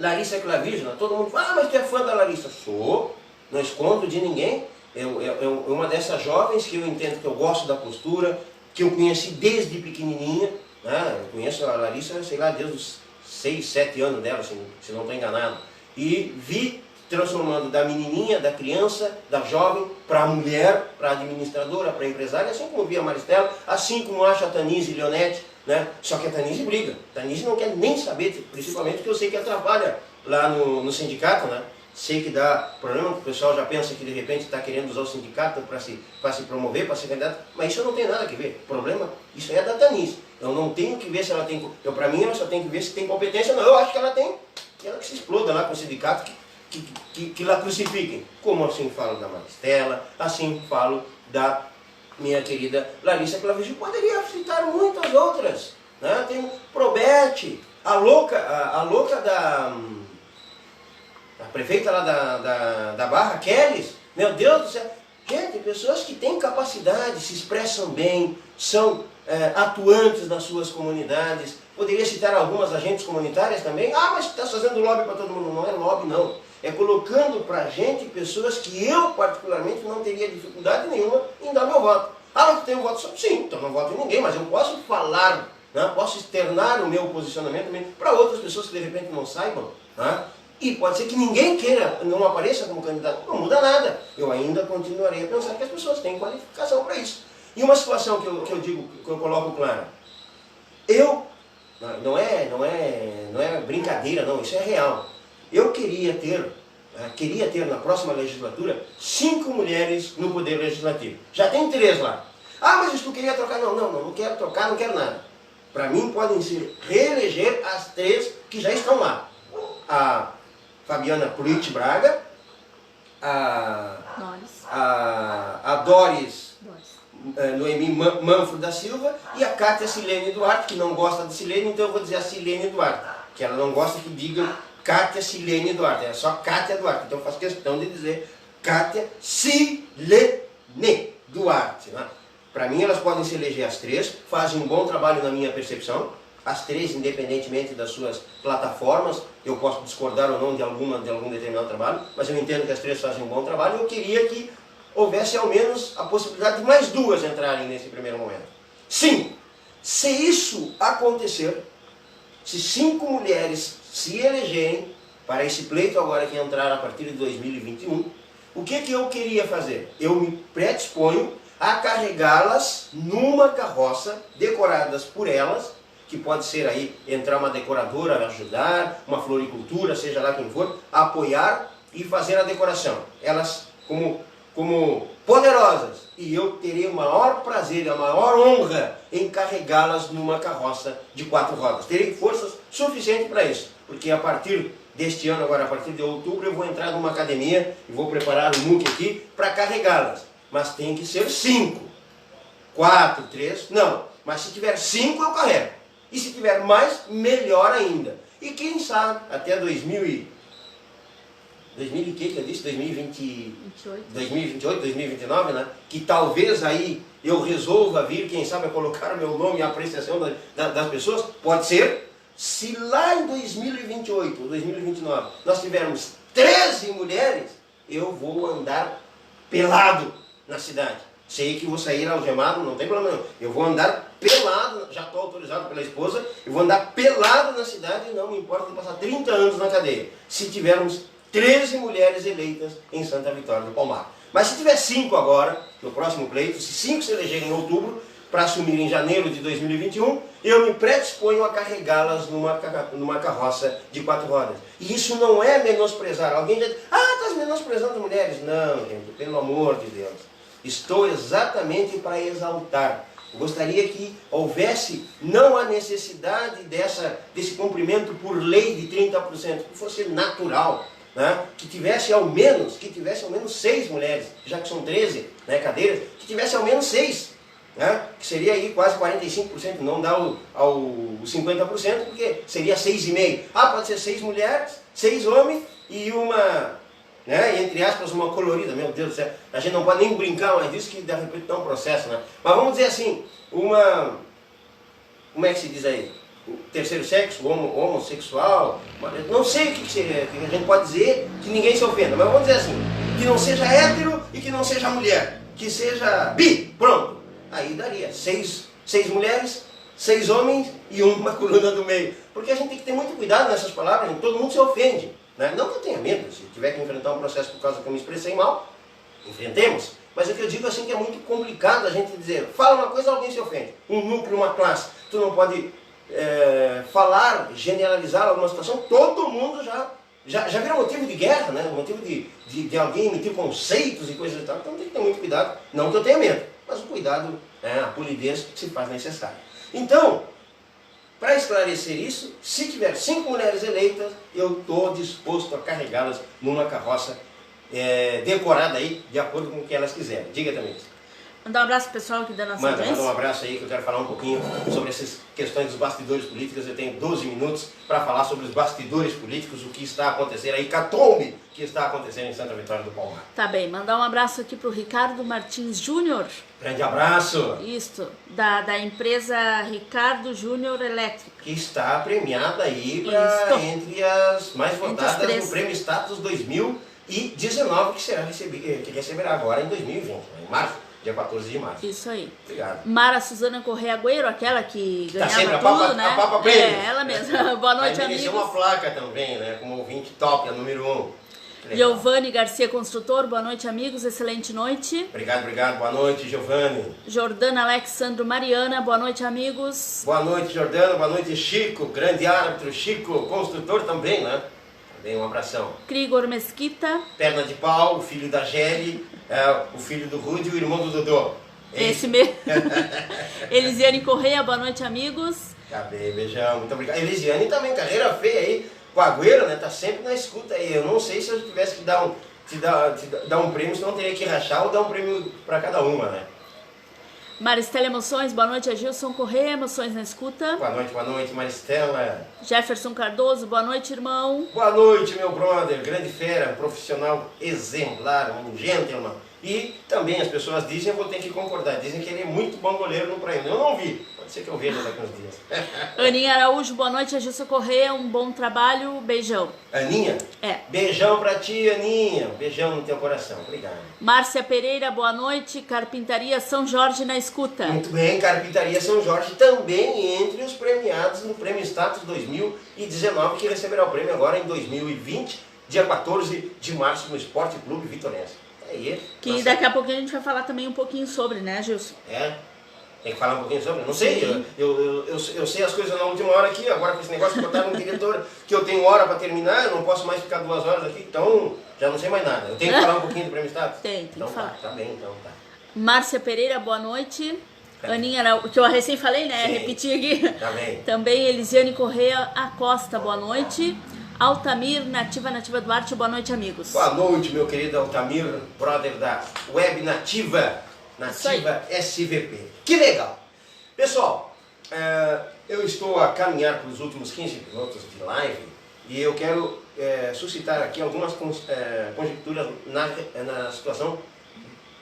Larissa Clavigina. Todo mundo fala, mas tu é fã da Larissa. Sou, não escondo de ninguém. Uma dessas jovens que eu entendo que eu gosto da postura, que eu conheci desde pequenininha. Né? Eu conheço a Larissa, sei lá, desde os 6, 7 anos dela, se não estou enganado. E vi transformando da menininha, da criança, da jovem, para a mulher, para a administradora, para a empresária, assim como vi a Maristela, assim como acho a Tanise Leonetti. Né? Só que a Tanise briga. A Tanise não quer nem saber, principalmente porque eu sei que ela trabalha lá no sindicato, né? Sei que dá problema, que o pessoal já pensa que de repente está querendo usar o sindicato para se promover, para ser candidato, mas isso não tem nada a ver. O problema, isso é da Tanise. Eu não tenho que ver se ela tem... Para mim, ela só tem que ver se tem competência. Não, eu acho que ela tem. E ela que se exploda lá com o sindicato, que lá crucifiquem. Como assim falo da Maristela, assim falo da minha querida Larissa Clavigina. Poderia citar muitas outras. Né? Tem Probete, a louca da... A prefeita lá da Barra, Keles, meu Deus do céu. Gente, pessoas que têm capacidade, se expressam bem, são atuantes nas suas comunidades. Poderia citar algumas agentes comunitárias também. Ah, mas está fazendo lobby para todo mundo. Não é lobby, não. É colocando para a gente pessoas que eu, particularmente, não teria dificuldade nenhuma em dar meu voto. Ah, mas tem um voto só? Sim, então não voto em ninguém, mas eu posso falar, né? Posso externar o meu posicionamento para outras pessoas que de repente não saibam. Né? E pode ser que ninguém queira, não apareça como candidato, não muda nada. Eu ainda continuarei a pensar que as pessoas têm qualificação para isso. E uma situação que eu digo, que eu coloco clara. Não é brincadeira não, isso é real. Eu queria ter na próxima legislatura 5 mulheres no Poder Legislativo. Já tem 3 lá. Ah, mas tu queria trocar? Não quero trocar, não quero nada. Para mim podem se reeleger as 3 que já estão lá. A Fabiana Pruitt Braga, a Doris Noemi Manfro da Silva e a Cátia Silene Duarte, que não gosta de Silene, então eu vou dizer a Silene Duarte, que ela não gosta que digam Cátia Silene Duarte, é só Cátia Duarte, então eu faço questão de dizer Cátia Silene Duarte. Né? Para mim elas podem se eleger as 3, fazem um bom trabalho na minha percepção, as 3, independentemente das suas plataformas. Eu posso discordar ou não de algum determinado trabalho, mas eu entendo que as 3 fazem um bom trabalho. Eu queria que houvesse ao menos a possibilidade de mais 2 entrarem nesse primeiro momento. Sim, se isso acontecer, se 5 mulheres se elegerem, para esse pleito agora que entrar a partir de 2021, o que eu queria fazer? Eu me predisponho a carregá-las numa carroça, decoradas por elas, que pode ser aí entrar uma decoradora a ajudar, uma floricultura, seja lá quem for, apoiar e fazer a decoração. Elas como poderosas, e eu terei o maior prazer, a maior honra em carregá-las numa carroça de 4 rodas. Terei forças suficientes para isso, porque a partir deste ano, agora a partir de outubro, eu vou entrar numa academia e vou preparar um MOOC aqui para carregá-las. Mas tem que ser 5, 4, 3, não. Mas se tiver 5 eu carrego. E se tiver mais, melhor ainda. E quem sabe, até 2028, 2029, né? Que talvez aí eu resolva vir, quem sabe, a colocar meu nome e a apreciação das pessoas. Pode ser, se lá em 2028 ou 2029 nós tivermos 13 mulheres, eu vou andar pelado na cidade. Sei que vou sair algemado, não tem problema não. Eu vou andar pelado, já estou autorizado pela esposa, eu vou andar pelado na cidade e não me importa de passar 30 anos na cadeia. Se tivermos 13 mulheres eleitas em Santa Vitória do Palmar. Mas se tiver 5 agora, no próximo pleito, se 5 se elegerem em outubro, para assumir em janeiro de 2021, eu me predisponho a carregá-las numa carroça de 4 rodas. E isso não é menosprezar. Alguém já diz, estás menosprezando as mulheres. Não, gente, pelo amor de Deus. Estou exatamente para exaltar. Gostaria que houvesse não a necessidade desse cumprimento por lei de 30%, que fosse natural, né? que tivesse ao menos 6 mulheres, já que são 13 cadeiras, que tivesse ao menos 6, né? Que seria aí quase 45%, não dá ao 50%, porque seria 6,5%. Pode ser 6 mulheres, 6 homens e uma, né, entre aspas, uma colorida, meu Deus do céu, a gente não pode nem brincar mais disso, que de repente dá um processo, né? Mas vamos dizer assim, como é que se diz aí? O terceiro sexo, homossexual, não sei o que seria, que a gente pode dizer que ninguém se ofenda, mas vamos dizer assim, que não seja hétero e que não seja mulher, que seja bi, pronto. Aí daria 6 mulheres, 6 homens e uma coluna do meio. Porque a gente tem que ter muito cuidado nessas palavras, gente, todo mundo se ofende. Né? Não que eu tenha medo, se tiver que enfrentar um processo por causa que eu me expressei mal, enfrentemos. Mas o que eu digo assim que é muito complicado a gente dizer, fala uma coisa, alguém se ofende. Um núcleo, uma classe, tu não pode falar, generalizar alguma situação, todo mundo já virou motivo de guerra, né? Motivo de alguém emitir conceitos e coisas e tal. Então tem que ter muito cuidado, não que eu tenha medo, mas o cuidado, a polidez se faz necessário. Então, para esclarecer isso, se tiver 5 mulheres eleitas, eu estou disposto a carregá-las numa carroça decorada aí, de acordo com o que elas quiserem. Diga também. Mandar um abraço pro pessoal aqui da nossa audiência. Manda um abraço aí, que eu quero falar um pouquinho sobre essas questões dos bastidores políticos. Eu tenho 12 minutos para falar sobre os bastidores políticos, o que está acontecendo aí, catombe que está acontecendo em Santa Vitória do Palmar. Tá bem, mandar um abraço aqui pro Ricardo Martins Júnior. Grande abraço. Isso, da empresa Ricardo Júnior Elétrica. Que está premiada aí entre as mais votadas no Prêmio Status 2019, que receberá agora em 2020, em março. Dia 14 de março. Isso aí. Obrigado. Mara Suzana Correia Agüero, aquela que ganhava sempre tudo, né? A Papa Prêmio. Ela mesma. Boa noite, Vai amigos. merecer uma placa também, né? Como ouvinte top, a número 1. Giovanni Garcia Construtor, boa noite, amigos. Excelente noite. Obrigado. Boa noite, Giovanni. Jordana Alexandro Mariana, boa noite, amigos. Boa noite, Jordana. Boa noite, Chico. Grande árbitro, Chico. Construtor também, né? Também um abração. Krigor Mesquita. Perna de pau, o filho da Gelli. O filho do Rudy e o irmão do Dodô. Esse mesmo. Elisiane Correia, boa noite, amigos. Tá bem, beijão, muito obrigado. Elisiane também, carreira feia aí, com a Agüero, né? Tá sempre na escuta aí. Eu não sei se eu tivesse que dar um prêmio, senão eu teria que rachar ou dar um prêmio para cada uma, né? Maristela Emoções, boa noite, Agilson Correia, Emoções na escuta. Boa noite, Maristela. Jefferson Cardoso, boa noite, irmão. Boa noite, meu brother, grande fera, um profissional exemplar, um gentleman, E também as pessoas dizem, eu vou ter que concordar, dizem que ele é muito bom goleiro no Prêmio. Eu não vi, pode ser que eu veja daqui uns dias. Aninha Araújo, boa noite. Agilson Corrêa, um bom trabalho, beijão. Aninha? É. Beijão pra ti, Aninha. Beijão no teu coração. Obrigado. Márcia Pereira, boa noite. Carpintaria São Jorge na escuta. Muito bem, Carpintaria São Jorge também entre os premiados no Prêmio Status 2019, que receberá o prêmio agora em 2020, dia 14 de março, no Esporte Clube Vitorense. Aí, que nossa, daqui a pouquinho a gente vai falar também um pouquinho sobre, né, Gilson? É, tem que falar um pouquinho sobre, não sei, eu sei as coisas na última hora aqui, agora com esse negócio de botar no diretor, que eu tenho hora para terminar, eu não posso mais ficar 2 horas aqui, então já não sei mais nada. Eu tenho que falar um pouquinho do Prêmio Status? Tem então, que falar. Tá bem, então tá. Márcia Pereira, boa noite. Aninha Araújo, que eu recém falei, né? Sim. Repeti aqui. Tá bem. Também Elisiane Corrêa Acosta, boa noite. Altamir Nativa Duarte, boa noite, amigos. Boa noite, meu querido Altamir, brother da Web Nativa SVP. Que legal! Pessoal, eu estou a caminhar para os últimos 15 minutos de live e eu quero suscitar aqui algumas conjecturas na situação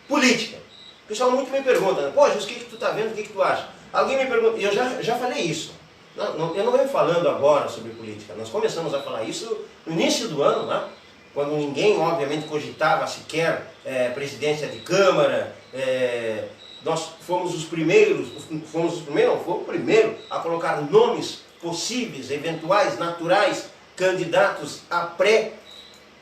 política. O pessoal muito me pergunta, né? Pô, Jus, o que tu tá vendo, o que tu acha? Alguém me pergunta, e eu já falei isso. Eu não venho falando agora sobre política, nós começamos a falar isso no início do ano, né? Quando ninguém, obviamente, cogitava sequer presidência de Câmara. Nós fomos o primeiro a colocar nomes possíveis, eventuais, naturais, candidatos a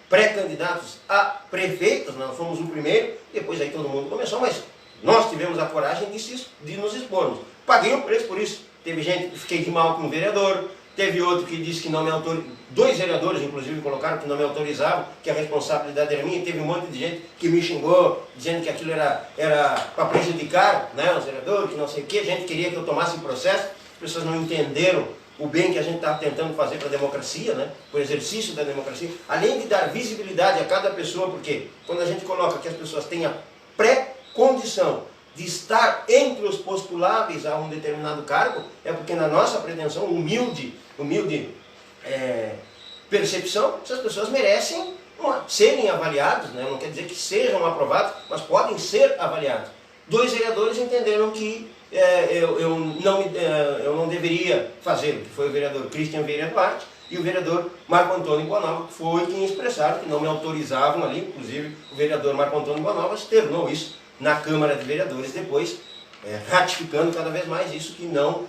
pré-candidatos a prefeitos. Nós fomos o primeiro, depois aí todo mundo começou, mas nós tivemos a coragem de nos expormos. Paguei um preço por isso. Teve gente que fiquei de mal com o vereador, teve outro que disse que não me autorizava, 2 vereadores inclusive colocaram que não me autorizavam, que a responsabilidade era minha, teve um monte de gente que me xingou, dizendo que aquilo era para prejudicar, né, os vereadores, que não sei o que, a gente queria que eu tomasse processo, as pessoas não entenderam o bem que a gente está tentando fazer para a democracia, né, para o exercício da democracia, além de dar visibilidade a cada pessoa, porque quando a gente coloca que as pessoas têm a pré-condição de estar entre os postuláveis a um determinado cargo, é porque na nossa pretensão, humilde percepção, essas pessoas merecem serem avaliados, né? Não quer dizer que sejam aprovados, mas podem ser avaliados. 2 vereadores entenderam que eu não deveria fazê-lo, que foi o vereador Cristian Vieira Duarte e o vereador Marco Antônio Bonalva, que foi quem expressaram que não me autorizavam ali, inclusive o vereador Marco Antônio Bonalva externou isso na Câmara de Vereadores depois, ratificando cada vez mais isso, que não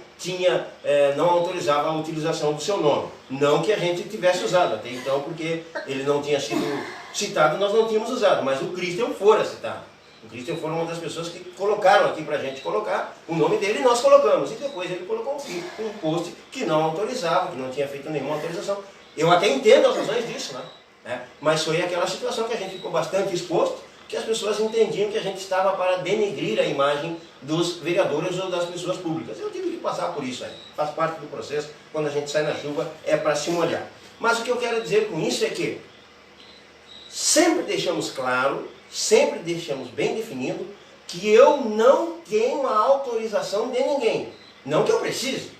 autorizava a utilização do seu nome. Não que a gente tivesse usado até então, porque ele não tinha sido citado, nós não tínhamos usado, mas o Christian fora citado. O Christian foi uma das pessoas que colocaram aqui pra gente colocar o nome dele e nós colocamos. E depois ele colocou um post que não autorizava, que não tinha feito nenhuma autorização. Eu até entendo as razões disso, né? Mas foi aquela situação que a gente ficou bastante exposto, que as pessoas entendiam que a gente estava para denegrir a imagem dos vereadores ou das pessoas públicas. Eu tive que passar por isso aí, faz parte do processo, quando a gente sai na chuva é para se molhar. Mas o que eu quero dizer com isso é que sempre deixamos claro, sempre deixamos bem definido que eu não tenho a autorização de ninguém. Não que eu precise,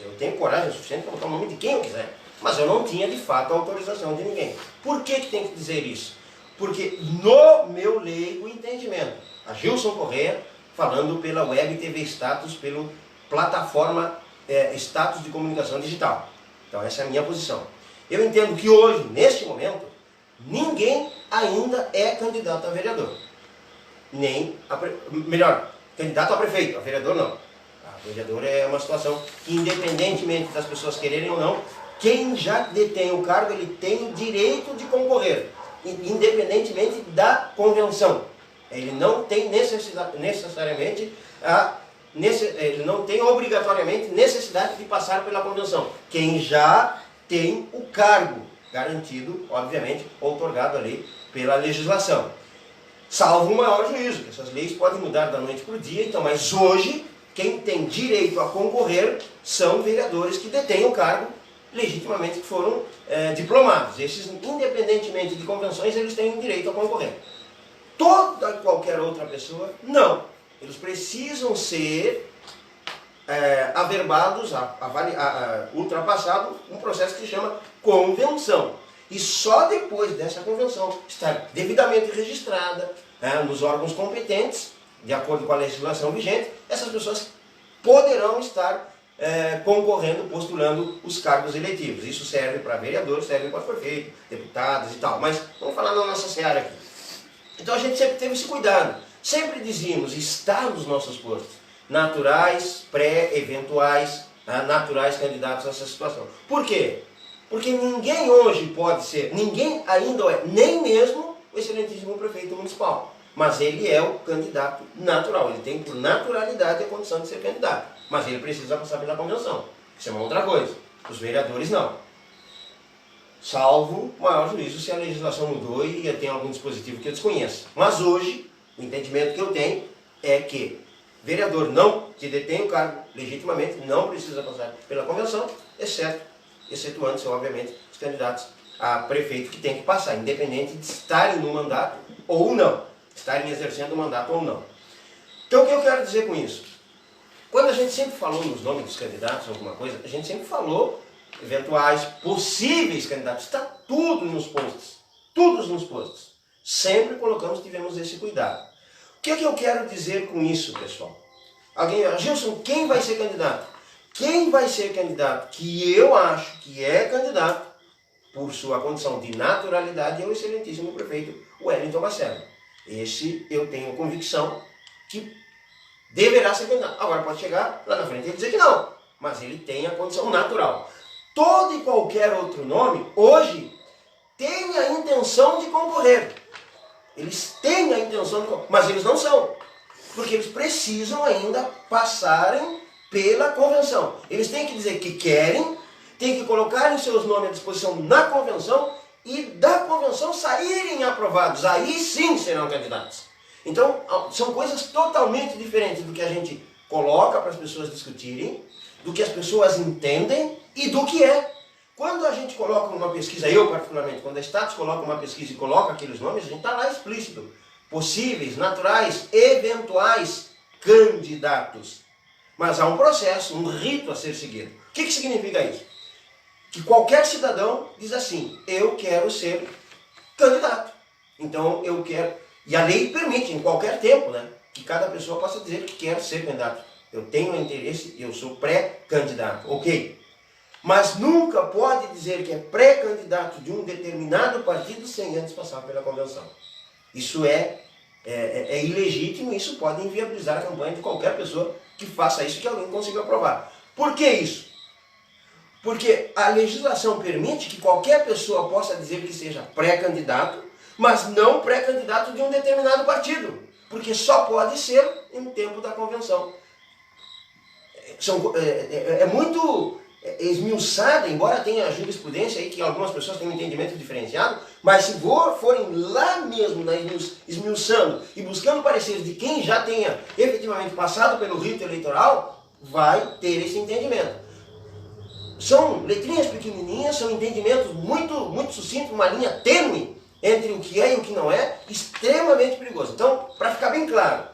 eu tenho coragem suficiente para botar o nome de quem eu quiser, mas eu não tinha de fato a autorização de ninguém. Por que tem que dizer isso? Porque no meu leigo entendimento, a Gilson Corrêa, falando pela Web TV Status, pela plataforma Status de Comunicação Digital. Então essa é a minha posição. Eu entendo que hoje, neste momento, ninguém ainda é candidato a vereador. Melhor, candidato a prefeito, a vereador não. A vereador é uma situação que, independentemente das pessoas quererem ou não, quem já detém o cargo, ele tem o direito de concorrer, independentemente da convenção. Ele não tem ele não tem obrigatoriamente necessidade de passar pela convenção. Quem já tem o cargo garantido, obviamente, outorgado ali pela legislação. Salvo um maior juízo, que essas leis podem mudar da noite para o dia, então, mas hoje, quem tem direito a concorrer são vereadores que detêm o cargo legitimamente, que foram diplomados. Esses, independentemente de convenções, eles têm direito a concorrer. Toda qualquer outra pessoa, não. Eles precisam ser averbados, ultrapassado um processo que se chama convenção. E só depois dessa convenção estar devidamente registrada, nos órgãos competentes, de acordo com a legislação vigente, essas pessoas poderão estar concorrendo, postulando os cargos eletivos. Isso serve para vereadores, serve para prefeito, deputados e tal. Mas vamos falar na nossa seara aqui. Então a gente sempre teve esse cuidado. Sempre dizíamos, está nos nossos postos, naturais, pré-eventuais, naturais candidatos a essa situação. Por quê? Porque ninguém hoje pode ser, ninguém ainda é, nem mesmo o excelentíssimo prefeito municipal. Mas ele é o candidato natural, ele tem por naturalidade a condição de ser candidato. Mas ele precisa passar pela convenção. Isso é uma outra coisa. Os vereadores não. Salvo maior juízo se a legislação mudou e tem algum dispositivo que eu desconheço. Mas hoje, o entendimento que eu tenho é que vereador não, que detém o cargo legitimamente, não precisa passar pela convenção, excetuando-se, obviamente, os candidatos a prefeito que tem que passar, independente de estarem no mandato ou não, estarem exercendo o mandato ou não. Então o que eu quero dizer com isso? Quando a gente sempre falou nos nomes dos candidatos, alguma coisa, a gente sempre falou eventuais, possíveis candidatos, está tudo nos posts, todos nos posts. Sempre tivemos esse cuidado. O que é que eu quero dizer com isso, pessoal? Alguém, Gilson, quem vai ser candidato? Quem vai ser candidato que eu acho que é candidato, por sua condição de naturalidade, é o excelentíssimo prefeito Wellington Bacelo. Esse eu tenho convicção que deverá ser candidato. Agora pode chegar lá na frente e dizer que não, mas ele tem a condição natural. Todo e qualquer outro nome, hoje, tem a intenção de concorrer. Eles têm a intenção de concorrer, mas eles não são. Porque eles precisam ainda passarem pela convenção. Eles têm que dizer que querem, têm que colocarem seus nomes à disposição na convenção e da convenção saírem aprovados. Aí sim serão candidatos. Então, são coisas totalmente diferentes do que a gente coloca para as pessoas discutirem, do que as pessoas entendem e do que é. Quando a gente coloca uma pesquisa, eu particularmente, quando a Status coloca uma pesquisa e coloca aqueles nomes, a gente está lá explícito. Possíveis, naturais, eventuais candidatos. Mas há um processo, um rito a ser seguido. O que significa isso? Que qualquer cidadão diz assim, eu quero ser candidato. Então eu quero... E a lei permite, em qualquer tempo, né, que cada pessoa possa dizer que quer ser candidato. Eu tenho interesse, eu sou pré-candidato, ok? Mas nunca pode dizer que é pré-candidato de um determinado partido sem antes passar pela convenção. Isso é ilegítimo e isso pode inviabilizar a campanha de qualquer pessoa que faça isso, que alguém consiga aprovar. Por que isso? Porque a legislação permite que qualquer pessoa possa dizer que seja pré-candidato, mas não pré-candidato de um determinado partido. Porque só pode ser em tempo da convenção. É muito esmiuçada, embora tenha jurisprudência aí que algumas pessoas têm um entendimento diferenciado, mas se forem lá mesmo, esmiuçando e buscando pareceres de quem já tenha efetivamente passado pelo rito eleitoral, vai ter esse entendimento. São letrinhas pequenininhas, são entendimentos muito sucintos, uma linha tênue entre o que é e o que não é, extremamente perigoso. Então, para ficar bem claro,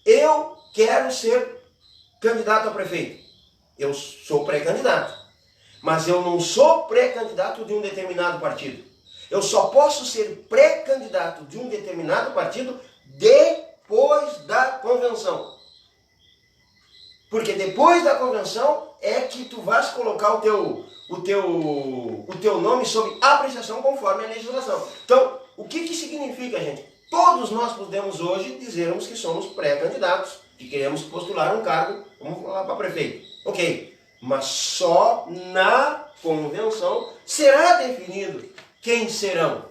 eu quero ser candidato a prefeito. Eu sou pré-candidato. Mas eu não sou pré-candidato de um determinado partido. Eu só posso ser pré-candidato de um determinado partido depois da convenção. Porque depois da convenção é que tu vais colocar o teu nome sob apreciação conforme a legislação. Então, o que significa, gente? Todos nós podemos hoje dizermos que somos pré-candidatos, que queremos postular um cargo, vamos falar para prefeito. Ok, mas só na convenção será definido quem serão.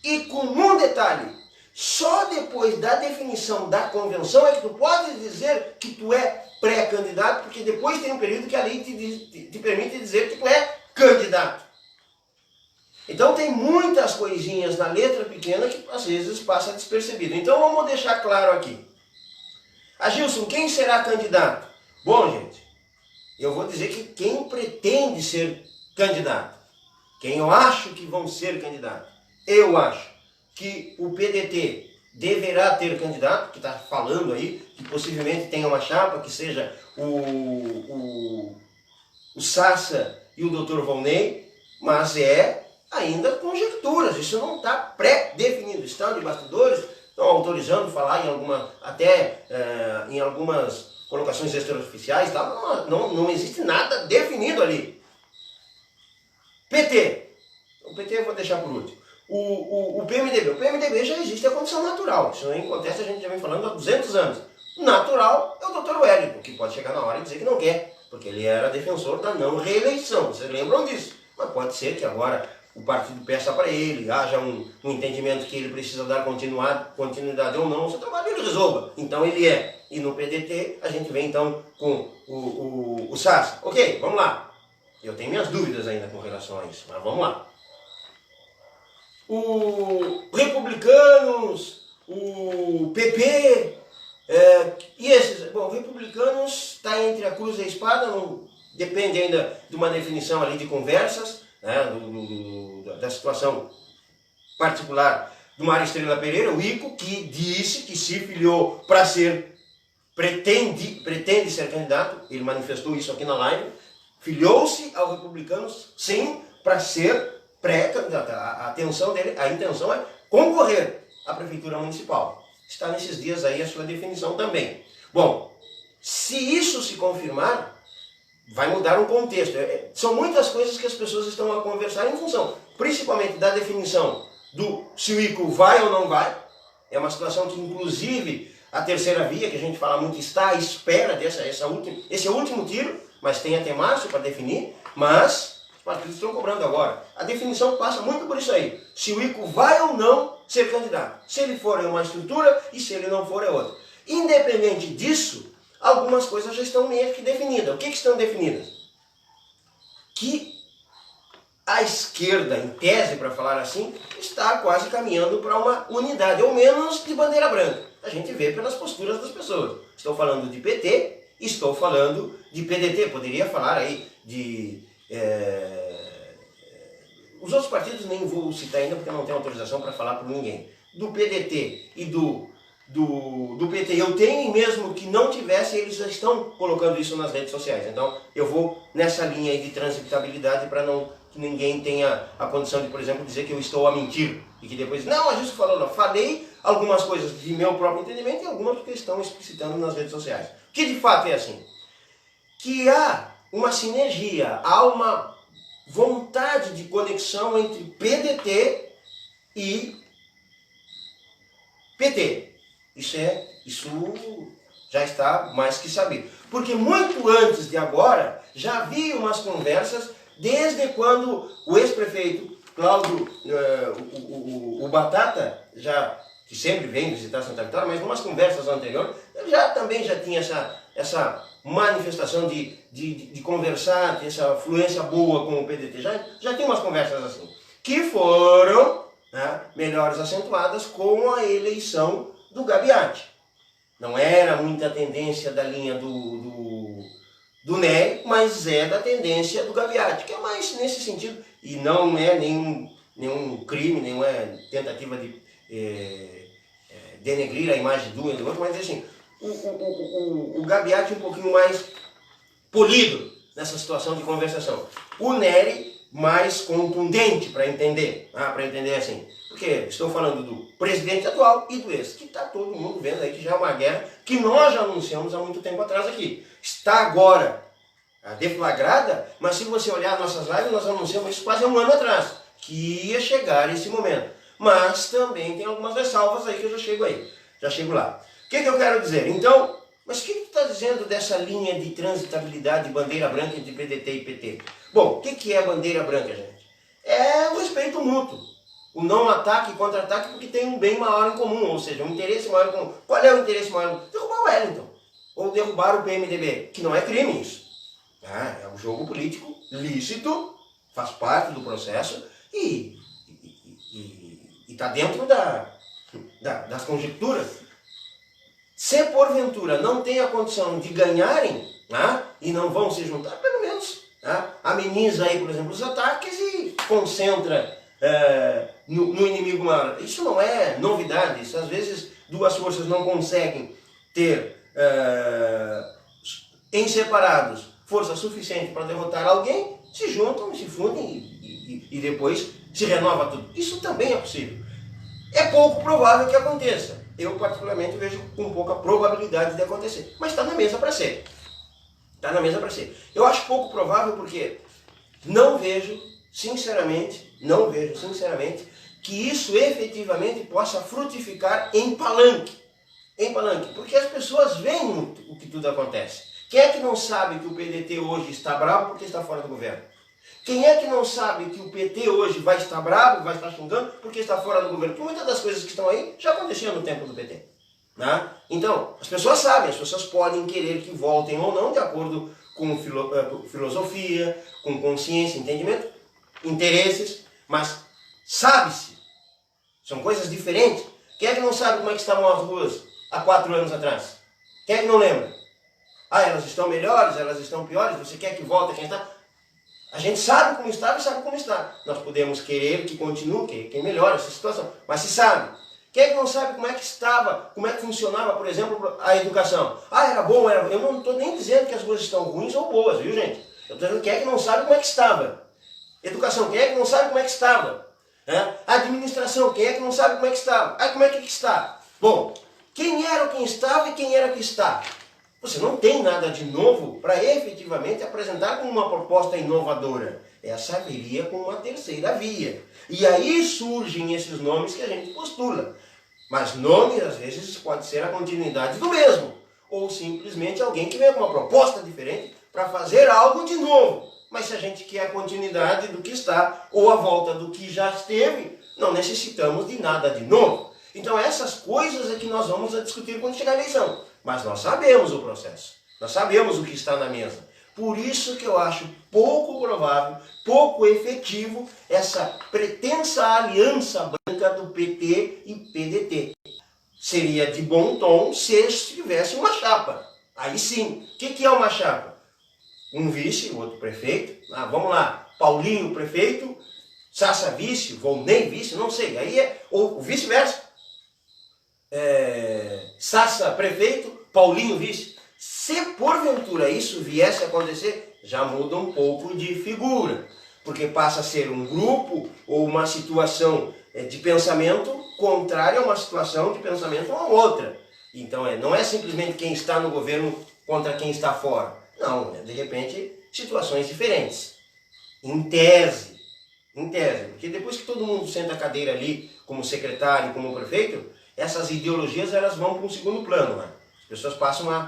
E com um detalhe, só depois da definição da convenção é que tu pode dizer que tu é pré-candidato, porque depois tem um período que a lei te permite dizer que tu é candidato. Então tem muitas coisinhas na letra pequena que às vezes passa despercebido. Então vamos deixar claro aqui. Gilson, quem será candidato? Bom, gente, eu vou dizer que quem pretende ser candidato, quem eu acho que vão ser candidatos, eu acho que o PDT deverá ter candidato, que está falando aí, que possivelmente tenha uma chapa, que seja o Sassa e o Dr. Volney, mas é ainda conjecturas, isso não está pré-definido, estão de bastidores, estão autorizando falar em algumas colocações extraoficiais, tá? Não existe nada definido ali. PT. O PT eu vou deixar por último. O PMDB. O PMDB já existe a condição natural. Isso não acontece, a gente já vem falando há 200 anos. Natural é o Dr. Wellington, que pode chegar na hora e dizer que não quer, porque ele era defensor da não reeleição. Vocês lembram disso? Mas pode ser que agora o partido peça para ele, haja um entendimento que ele precisa dar continuidade ou não, o seu trabalho ele resolva. Então ele é. E no PDT a gente vem então com o SAS. Ok, vamos lá. Eu tenho minhas dúvidas ainda com relação a isso, mas vamos lá. O Republicanos, o PP, e esses, bom, Republicanos está entre a cruz e a espada, não, depende ainda de uma definição ali de conversas, né, da situação particular do Mário Estrela Pereira, o Ico, que disse que se filiou para ser, pretende ser candidato, ele manifestou isso aqui na live, filiou-se ao Republicanos, sim, para ser pré-candidato. A intenção é concorrer à Prefeitura Municipal. Está nesses dias aí a sua definição também. Bom, se isso se confirmar, vai mudar o contexto. São muitas coisas que as pessoas estão a conversar em função, principalmente da definição do se o Ico vai ou não vai. É uma situação que, inclusive, a terceira via, que a gente fala muito, está à espera esse último tiro, mas tem até março para definir, mas os partidos estão cobrando agora. A definição passa muito por isso aí. Se o Ico vai ou não ser candidato. Se ele for, é uma estrutura, e se ele não for, é outra. Independente disso, algumas coisas já estão meio que definidas. O que estão definidas? Que a esquerda, em tese, para falar assim, está quase caminhando para uma unidade, ou menos de bandeira branca. A gente vê pelas posturas das pessoas. Estou falando de PT, estou falando de PDT. Poderia falar aí de... os outros partidos nem vou citar ainda, porque não tenho autorização para falar por ninguém. Do PDT e do PT eu tenho, e mesmo que não tivesse, eles já estão colocando isso nas redes sociais. Então eu vou nessa linha aí de transitabilidade para que ninguém tenha a condição de, por exemplo, dizer que eu estou a mentir. E que depois, não, a gente falou, não. Falei algumas coisas de meu próprio entendimento e algumas que estão explicitando nas redes sociais. Que de fato é assim. Que há uma sinergia, há uma vontade de conexão entre PDT e PT. Isso já está mais que sabido. Porque muito antes de agora, já havia umas conversas, desde quando o ex-prefeito Cláudio, o Batata, que sempre vem visitar Santa Vitória, mas em umas conversas anteriores, também já tinha essa manifestação de conversar, ter essa fluência boa com o PDT. Já tinha umas conversas assim, que foram, né, melhores acentuadas com a eleição do Gabiati. Não era muita tendência da linha do Nery, mas é da tendência do Gabiati, que é mais nesse sentido, e não é nenhum crime, nenhuma tentativa de denegrir a imagem de um e do outro, mas assim, o Gabiati um pouquinho mais polido nessa situação de conversação. O Nery mais contundente para entender assim. Porque estou falando do presidente atual e do ex, que está todo mundo vendo aí que já é uma guerra que nós já anunciamos há muito tempo atrás aqui. Está agora deflagrada, mas se você olhar nossas lives, nós anunciamos isso quase um ano atrás, que ia chegar esse momento. Mas também tem algumas ressalvas aí que eu já chego lá. O que eu quero dizer? Então, mas o que está dizendo dessa linha de transitabilidade, de bandeira branca entre PDT e PT? Bom, o que é bandeira branca, gente? É o respeito mútuo. O não ataque e contra-ataque, porque tem um bem maior em comum, ou seja, um interesse maior em comum. Qual é o interesse maior? Derrubar o Wellington, ou derrubar o PMDB, que não é crime isso. É um jogo político lícito, faz parte do processo e está dentro das conjecturas. Se porventura não tem a condição de ganharem, e não vão se juntar, pelo menos ameniza aí, por exemplo, os ataques e concentra no inimigo maior. Isso não é novidade. Isso, às vezes duas forças não conseguem ter em separados força suficiente para derrotar alguém, se juntam, se fundem e depois se renova tudo. Isso também é possível. É pouco provável que aconteça, eu particularmente vejo com pouca probabilidade de acontecer. Mas está na mesa para ser. Está na mesa para ser. Eu acho pouco provável porque não vejo, sinceramente, que isso efetivamente possa frutificar em palanque. Porque as pessoas veem o que tudo acontece. Quem é que não sabe que o PDT hoje está bravo porque está fora do governo? Quem é que não sabe que o PT hoje vai estar bravo, vai estar xingando porque está fora do governo? Porque muitas das coisas que estão aí já aconteciam no tempo do PT. Né? Então, as pessoas sabem, as pessoas podem querer que voltem ou não de acordo com filosofia, com consciência, entendimento, interesses, mas sabe-se. São coisas diferentes. Quem é que não sabe como é que estavam as ruas há 4 anos atrás? Quem é que não lembra? Ah, elas estão melhores, elas estão piores, você quer que volte quem está? A gente sabe como estava e sabe como está. Nós podemos querer que continue, que melhore essa situação, mas se sabe. Quem é que não sabe como é que estava, como é que funcionava, por exemplo, a educação? Ah, era bom, era... Eu não estou nem dizendo que as coisas estão ruins ou boas, viu, gente? Eu estou dizendo quem é que não sabe como é que estava. Educação, quem é que não sabe como é que estava? Administração, quem é que não sabe como é que estava? Ah, como é que está? Bom, quem era quem estava e quem era que está? Você não tem nada de novo para efetivamente apresentar como uma proposta inovadora. Essa viria com uma terceira via. E aí surgem esses nomes que a gente postula. Mas nome, às vezes, pode ser a continuidade do mesmo. Ou simplesmente alguém que vem com uma proposta diferente para fazer algo de novo. Mas se a gente quer a continuidade do que está, ou a volta do que já esteve, não necessitamos de nada de novo. Então essas coisas é que nós vamos discutir quando chegar a eleição. Mas nós sabemos o processo, nós sabemos o que está na mesa. Por isso que eu acho pouco provável, pouco efetivo, essa pretensa aliança branca do PT e PDT. Seria de bom tom se tivesse uma chapa. Aí sim, o que é uma chapa? Um vice, o outro prefeito, vamos lá, Paulinho prefeito, Sassa vice, Volney vice, não sei, aí ou vice-versa. Sassa prefeito, Paulinho vice. Se porventura isso viesse a acontecer, já muda um pouco de figura, porque passa a ser um grupo ou uma situação de pensamento contrária a uma situação de pensamento a outra. Então não é simplesmente quem está no governo contra quem está fora. Não, de repente situações diferentes. Em tese, porque depois que todo mundo senta a cadeira ali como secretário, como prefeito, essas ideologias elas vão para um segundo plano. Né? As pessoas passam a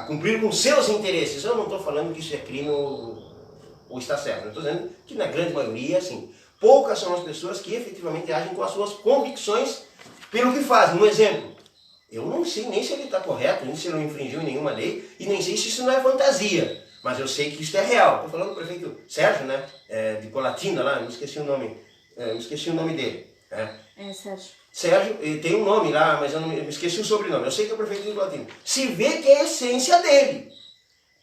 cumprir com seus interesses. Eu não estou falando que isso é crime ou está certo. Eu estou dizendo que na grande maioria, assim, poucas são as pessoas que efetivamente agem com as suas convicções pelo que fazem. Um exemplo, eu não sei nem se ele está correto, nem se ele não infringiu em nenhuma lei, e nem sei se isso não é fantasia. Mas eu sei que isso é real. Estou falando do prefeito Sérgio, né, de Colatina lá, me esqueci o nome dele. Sérgio, ele tem um nome lá, mas eu não me esqueci o sobrenome. Eu sei que é o prefeito de Colatina. Se vê que é a essência dele.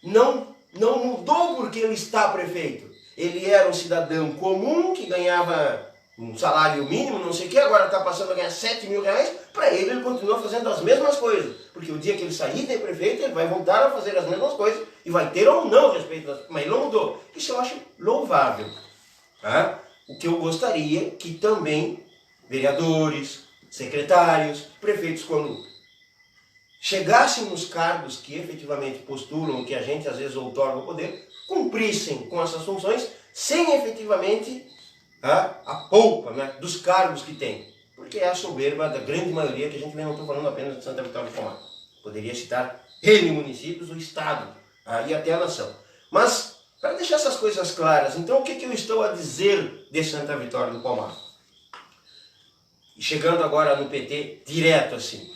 Não mudou porque ele está prefeito. Ele era um cidadão comum que ganhava um salário mínimo, não sei o que, agora está passando a ganhar 7 mil reais. Para ele continua fazendo as mesmas coisas. Porque o dia que ele sair de prefeito, ele vai voltar a fazer as mesmas coisas e vai ter ou não respeito das... Mas ele não mudou. Isso eu acho louvável. Tá? O que eu gostaria que também vereadores, secretários, prefeitos, quando chegassem nos cargos que efetivamente postulam, que a gente às vezes outorga o poder, cumprissem com essas funções sem efetivamente a polpa, né, dos cargos que tem. Porque é a soberba da grande maioria que a gente vê, não estou falando apenas de Santa Vitória do Palmar. Poderia citar N municípios, o Estado e até a nação. Mas, para deixar essas coisas claras, então o que eu estou a dizer de Santa Vitória do Palmar? E chegando agora no PT, direto assim.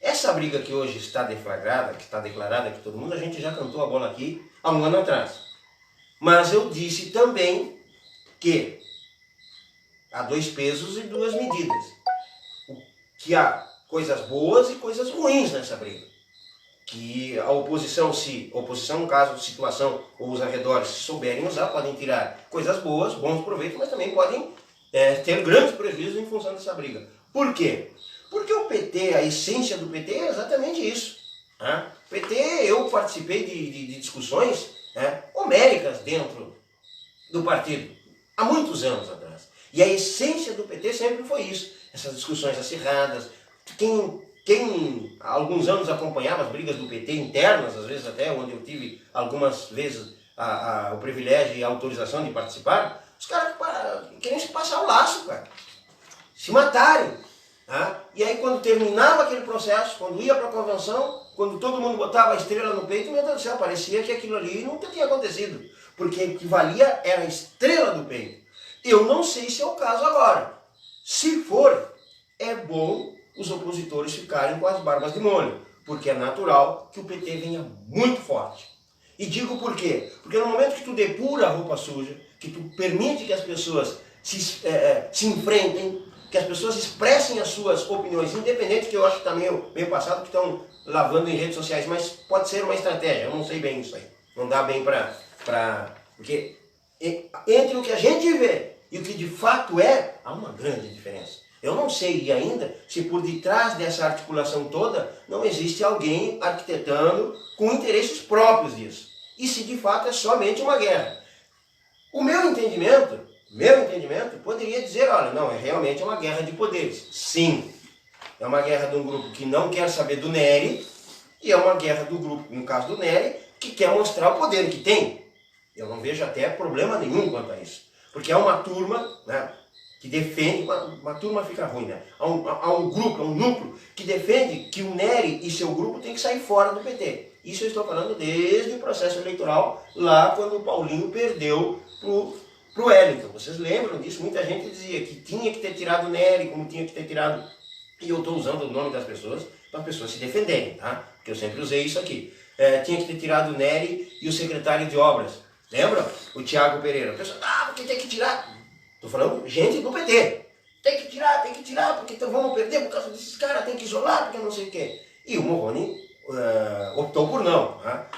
Essa briga que hoje está deflagrada, que está declarada que todo mundo, a gente já cantou a bola aqui há um ano atrás. Mas eu disse também que há 2 pesos e 2 medidas. Que há coisas boas e coisas ruins nessa briga. Que a oposição, no caso, situação ou os arredores, se souberem usar, podem tirar coisas boas, bons proveitos, mas também podem ter grandes prejuízos em função dessa briga. Por quê? Porque o PT, a essência do PT é exatamente isso. Né? O PT, eu participei de discussões homéricas dentro do partido, há muitos anos atrás. E a essência do PT sempre foi isso, essas discussões acirradas. Quem há alguns anos acompanhava as brigas do PT internas, às vezes até, onde eu tive algumas vezes o privilégio e a autorização de participar, os caras queriam se passar o laço, cara, se matarem. Tá? E aí quando terminava aquele processo, quando ia para a convenção, quando todo mundo botava a estrela no peito, meu Deus do céu, parecia que aquilo ali nunca tinha acontecido, porque o que valia era a estrela do peito. Eu não sei se é o caso agora. Se for, é bom os opositores ficarem com as barbas de molho, porque é natural que o PT venha muito forte. E digo por quê? Porque no momento que tu depura a roupa suja, que tu permite que as pessoas se enfrentem, que as pessoas expressem as suas opiniões, independente, que eu acho que está meio passado, que estão lavando em redes sociais, mas pode ser uma estratégia, eu não sei bem isso aí. Não dá bem porque entre o que a gente vê e o que de fato há uma grande diferença. Eu não sei ainda se por detrás dessa articulação toda não existe alguém arquitetando com interesses próprios disso. E se de fato é somente uma guerra. O meu entendimento poderia dizer, olha, não, é realmente uma guerra de poderes. Sim, é uma guerra de um grupo que não quer saber do Nery e é uma guerra do grupo, no caso do Nery, que quer mostrar o poder que tem. Eu não vejo até problema nenhum quanto a isso. Porque há uma turma, né, que defende, uma turma fica ruim, né? Há um grupo, um núcleo que defende que o Nery e seu grupo tem que sair fora do PT. Isso eu estou falando desde o processo eleitoral, lá quando o Paulinho perdeu pro Wellington. Vocês lembram disso? Muita gente dizia que tinha que ter tirado o Nery, como tinha que ter tirado... E eu estou usando o nome das pessoas para as pessoas se defenderem, tá? Porque eu sempre usei isso aqui. Tinha que ter tirado o Nery e o secretário de obras. Lembra? O Thiago Pereira. A pessoa, porque tem que tirar. Estou falando gente do PT. Tem que tirar, porque então vamos perder por causa desses caras, tem que isolar, porque não sei o quê. E o Morrone optou por não. Tá?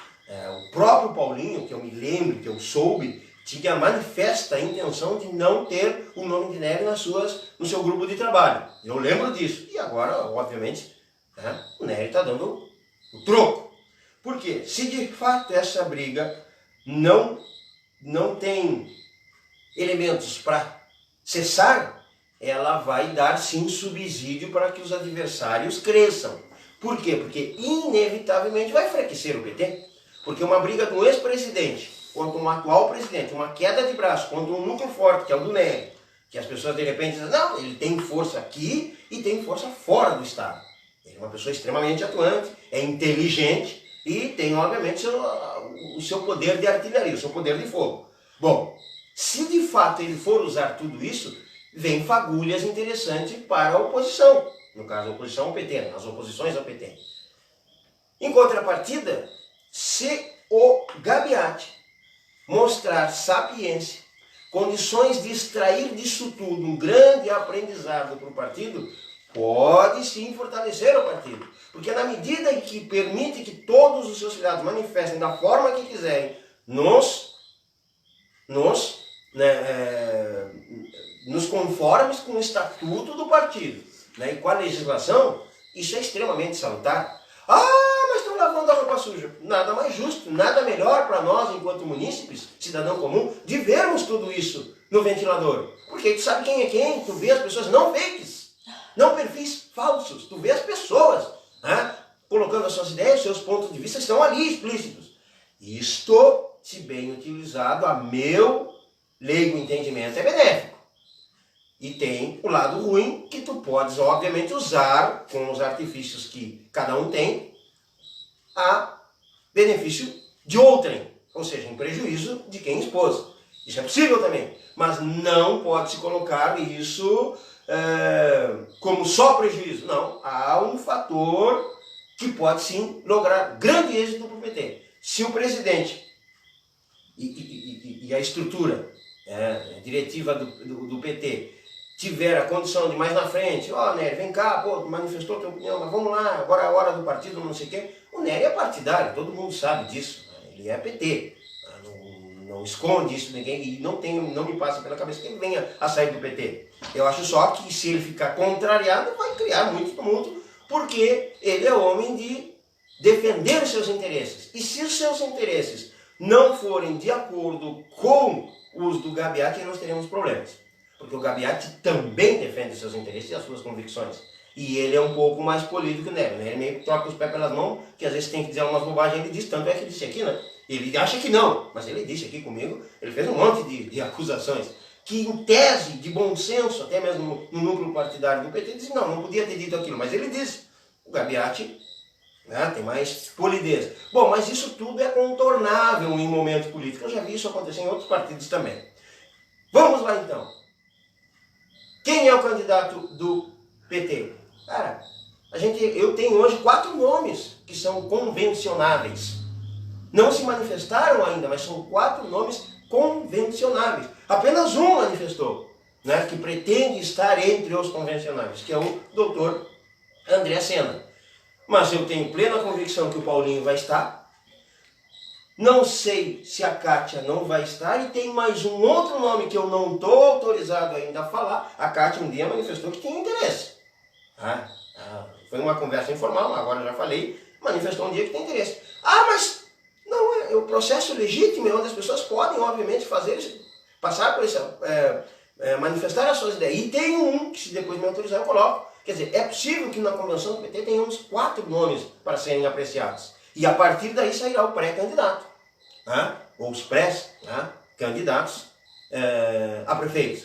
O próprio Paulinho, que eu me lembro, que eu soube, tinha a manifesta intenção de não ter o nome de Nery no seu grupo de trabalho. Eu lembro disso. E agora, obviamente, o Nery está dando o troco. Por quê? Se de fato essa briga não tem elementos para cessar, ela vai dar sim subsídio para que os adversários cresçam. Por quê? Porque inevitavelmente vai enfraquecer o PT. Porque uma briga de um ex-presidente contra um atual presidente, uma queda de braço contra um núcleo forte, que é o do Nery, que as pessoas de repente dizem, não, ele tem força aqui e tem força fora do Estado. Ele é uma pessoa extremamente atuante, é inteligente e tem, obviamente, o seu poder de artilharia, o seu poder de fogo. Bom, se de fato ele for usar tudo isso, vem fagulhas interessantes para a oposição. No caso, a oposição ao PT, as oposições ao PT. Em contrapartida, se o Gabiati mostrar sapiência, condições de extrair disso tudo um grande aprendizado para o partido, pode sim fortalecer o partido. Porque na medida em que permite que todos os seus filiados manifestem da forma que quiserem nos conformes com o estatuto do partido, né, e com a legislação, isso é extremamente salutar. Mas estão lavando a roupa suja. Nada mais justo, nada melhor para nós, enquanto munícipes, cidadão comum, de vermos tudo isso no ventilador. Porque tu sabe quem é quem, tu vê as pessoas, não fakes, não perfis falsos, tu vê as pessoas, né, colocando as suas ideias, seus pontos de vista, estão ali explícitos. Isto, se bem utilizado, a meu leigo entendimento, é benéfico. E tem o lado ruim, que tu podes, obviamente, usar com os artifícios que cada um tem, a benefício de outrem, ou seja, em prejuízo de quem expôs. Isso é possível também, mas não pode se colocar isso como só prejuízo. Não, há um fator que pode sim lograr grande êxito para o PT. Se o presidente e a estrutura diretiva do PT tiver a condição de mais na frente, Nery, vem cá, tu manifestou tua opinião, mas vamos lá, agora é a hora do partido, não sei o quê. O Nery é partidário, todo mundo sabe disso, ele é PT, não esconde isso ninguém, e não me passa pela cabeça que ele venha a sair do PT. Eu acho só que se ele ficar contrariado, vai criar muito tumulto, porque ele é homem de defender os seus interesses. E se os seus interesses não forem de acordo com os do Gabiati, nós teremos problemas. porque o Gabiati também defende seus interesses e as suas convicções. E ele é um pouco mais polido que o Nery, né? Ele meio que troca os pés pelas mãos, que às vezes tem que dizer algumas bobagens, ele diz, tanto é que ele disse aqui, né? Ele acha que não, mas ele disse aqui comigo, ele fez um monte de acusações, que em tese, de bom senso, até mesmo no núcleo partidário do PT, disse, não podia ter dito aquilo, mas ele disse, o Gabiati, né, tem mais polidez. Bom, mas isso tudo é contornável em momentos políticos, eu já vi isso acontecer em outros partidos também. Vamos lá então. Quem é o candidato do PT? Cara, eu tenho hoje 4 nomes que são convencionáveis. Não se manifestaram ainda, mas são 4 nomes convencionáveis. Apenas um manifestou, né, que pretende estar entre os convencionáveis, que é o doutor André Sena. Mas eu tenho plena convicção que o Paulinho vai estar. Não sei se a Kátia não vai estar. E tem mais um outro nome que eu não estou autorizado ainda a falar. A Kátia um dia manifestou que tinha interesse. Foi uma conversa informal, agora eu já falei. Manifestou um dia que tem interesse. Mas não é o processo legítimo, é onde as pessoas podem, obviamente, passar por isso, manifestar as suas ideias. E tem um que, se depois me autorizar, eu coloco. Quer dizer, é possível que na convenção do PT tenha uns 4 nomes para serem apreciados. E a partir daí sairá o pré-candidato, né? Ou os pré-candidatos a prefeitos.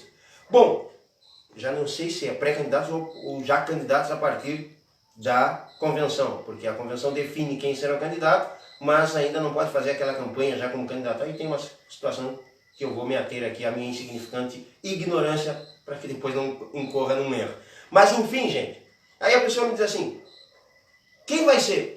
Bom, já não sei se é pré-candidatos ou já candidatos a partir da convenção, porque a convenção define quem será o candidato, mas ainda não pode fazer aquela campanha já como candidato. Aí tem uma situação que eu vou me ater aqui à minha insignificante ignorância, para que depois não incorra num erro. Mas enfim, gente, aí a pessoa me diz assim, quem vai ser?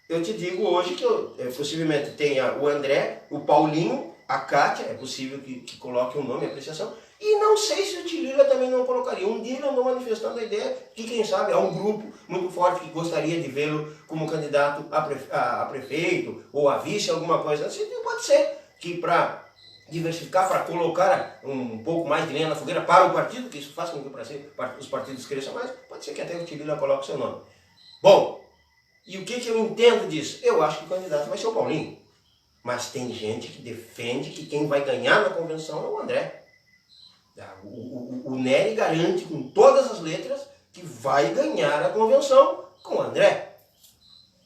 Eu te digo hoje que possivelmente tenha o André, o Paulinho, a Kátia, é possível que coloque um nome, apreciação, e não sei se o Tilila também não colocaria. Um dia ele andou manifestando a ideia que, quem sabe, há um grupo muito forte que gostaria de vê-lo como candidato a prefeito ou a vice, alguma coisa assim. Pode ser que para diversificar, para colocar um pouco mais de lenha na fogueira para o partido, que isso faz com que os partidos cresçam mais, pode ser que até o Tilila coloque seu nome. Bom, e o que eu entendo disso? Eu acho que o candidato vai ser o Paulinho. Mas tem gente que defende que quem vai ganhar na convenção é o André. O Nery garante com todas as letras que vai ganhar a convenção com o André.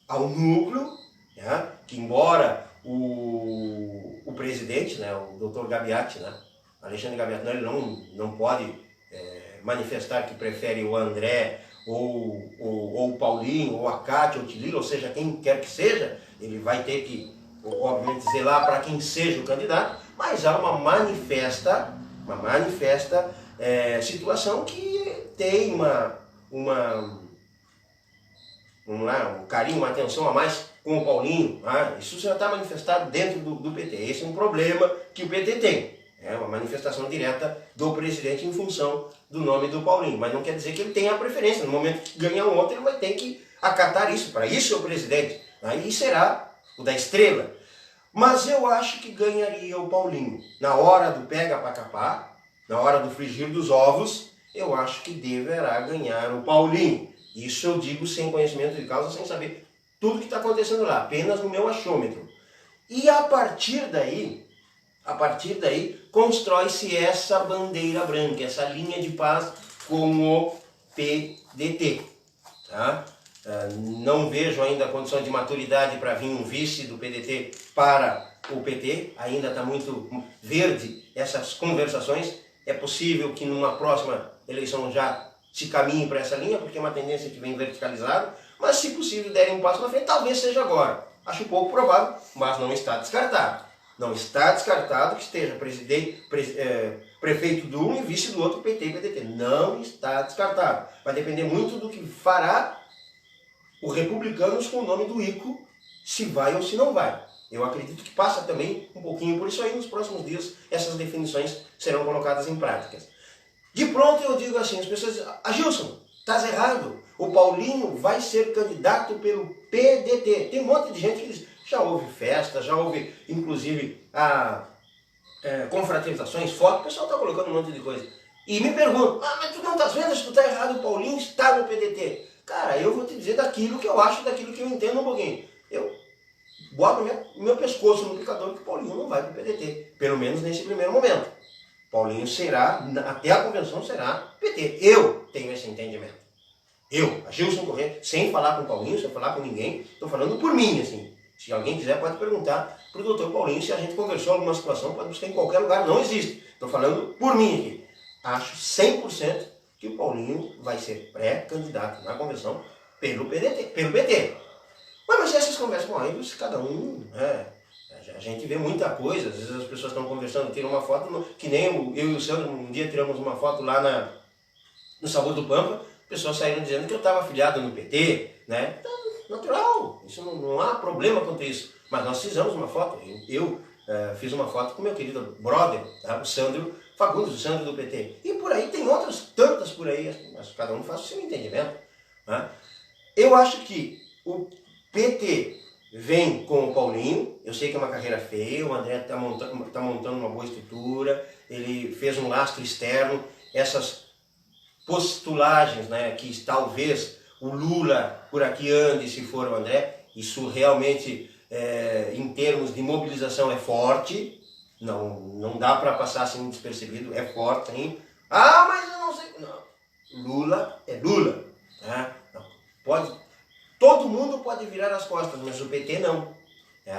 Há um núcleo, né, que embora o presidente, né, o doutor Gabiati, né, Alexandre Gabiati, ele não pode manifestar que prefere o André ou o Paulinho, ou a Kátia, ou o Tilila, ou seja, quem quer que seja, ele vai ter que, obviamente, zelar para quem seja o candidato, mas há uma manifesta situação que tem um carinho, uma atenção a mais com o Paulinho. Isso já está manifestado dentro do PT. Esse é um problema que o PT tem. É uma manifestação direta do presidente em função do nome do Paulinho. Mas não quer dizer que ele tenha a preferência. No momento que ganhar um outro, ele vai ter que acatar isso. Para isso é o presidente. Aí será o da estrela. Mas eu acho que ganharia o Paulinho. Na hora do pega para capar, na hora do frigir dos ovos, eu acho que deverá ganhar o Paulinho. Isso eu digo sem conhecimento de causa, sem saber tudo que está acontecendo lá, apenas no meu achômetro. E a partir daí, constrói-se essa bandeira branca, essa linha de paz com o PDT. Tá? Não vejo ainda a condição de maturidade para vir um vice do PDT para o PT, ainda está muito verde essas conversações. É possível que numa próxima eleição já se caminhe para essa linha, porque é uma tendência que vem verticalizada, mas se possível derem um passo na frente, talvez seja agora. Acho pouco provável, mas não está descartado. Não está descartado que esteja prefeito do um e vice do outro, PT e PDT. Não está descartado. Vai depender muito do que fará o Republicanos com o nome do Ico, se vai ou se não vai. Eu acredito que passa também um pouquinho por isso aí. Nos próximos dias essas definições serão colocadas em práticas. De pronto eu digo assim, as pessoas dizem, Gilson, estás errado, o Paulinho vai ser candidato pelo PDT. Tem um monte de gente que diz, já houve festa, já houve inclusive confraternizações, fotos, o pessoal está colocando um monte de coisa. E me perguntam, mas tu não estás vendo se tu está errado, o Paulinho está no PDT. Cara, eu vou te dizer daquilo que eu acho, daquilo que eu entendo um pouquinho. Eu boto meu pescoço no picador que o Paulinho não vai para o PDT, pelo menos nesse primeiro momento. Paulinho será, até a convenção será PT. Eu tenho esse entendimento. Eu, Gilson Corrêa, sem falar com o Paulinho, sem falar com ninguém, estou falando por mim, assim. Se alguém quiser pode perguntar para o doutor Paulinho se a gente conversou em alguma situação, pode buscar em qualquer lugar, não existe. Estou falando por mim aqui. Acho 100% que o Paulinho vai ser pré-candidato na convenção pelo PT. Mas essas conversas com eles, cada um, a gente vê muita coisa, às vezes as pessoas estão conversando, tiram uma foto, que nem eu e o Sandro, um dia tiramos uma foto lá no Sabor do Pampa, pessoas saíram dizendo que eu estava afiliado no PT, né? Então, natural, isso não há problema quanto isso. Mas nós fizemos uma foto, eu fiz uma foto com meu querido brother, tá? O Sandro Fagundes, o Sandro do PT. E por aí tem outras tantas por aí, mas cada um faz o seu entendimento. Né? Eu acho que o PT vem com o Paulinho, eu sei que é uma carreira feia, o André está montando uma boa estrutura, ele fez um lastro externo, essas postulagens, né, que talvez o Lula por aqui ande se for o André, isso realmente em termos de mobilização é forte, não dá para passar assim despercebido, é forte, hein? Ah, mas eu não sei... Não. Lula é Lula. Né? Todo mundo pode virar as costas, mas o PT não.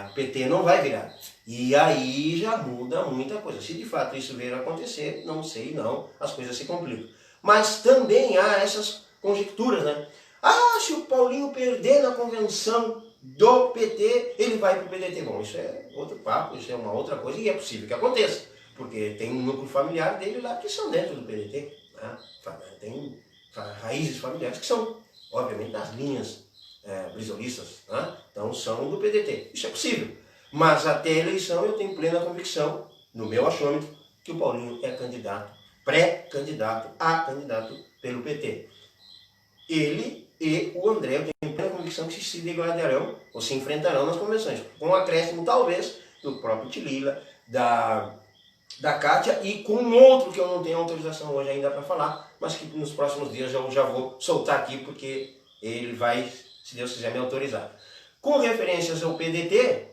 O PT não vai virar. E aí já muda muita coisa. Se de fato isso vier a acontecer, não sei não, as coisas se complicam. Mas também há essas conjecturas, né? Ah, se o Paulinho perder na convenção do PT, ele vai para o PDT. Bom, isso é outro papo, isso é uma outra coisa e é possível que aconteça. Porque tem um núcleo familiar dele lá que são dentro do PDT. Né? Tem raízes familiares que são, obviamente, das linhas brisolistas, né? Então são do PDT. Isso é possível. Mas até a eleição eu tenho plena convicção, no meu achômetro, que o Paulinho é candidato, pré-candidato a candidato pelo PT. Ele e o André, eu tenho plena convicção que se degradarão ou se enfrentarão nas convenções, com o acréscimo talvez do próprio Tilila, da Kátia e com um outro que eu não tenho autorização hoje ainda para falar, mas que nos próximos dias eu já vou soltar aqui porque ele vai, se Deus quiser, me autorizar. Com referências ao PDT,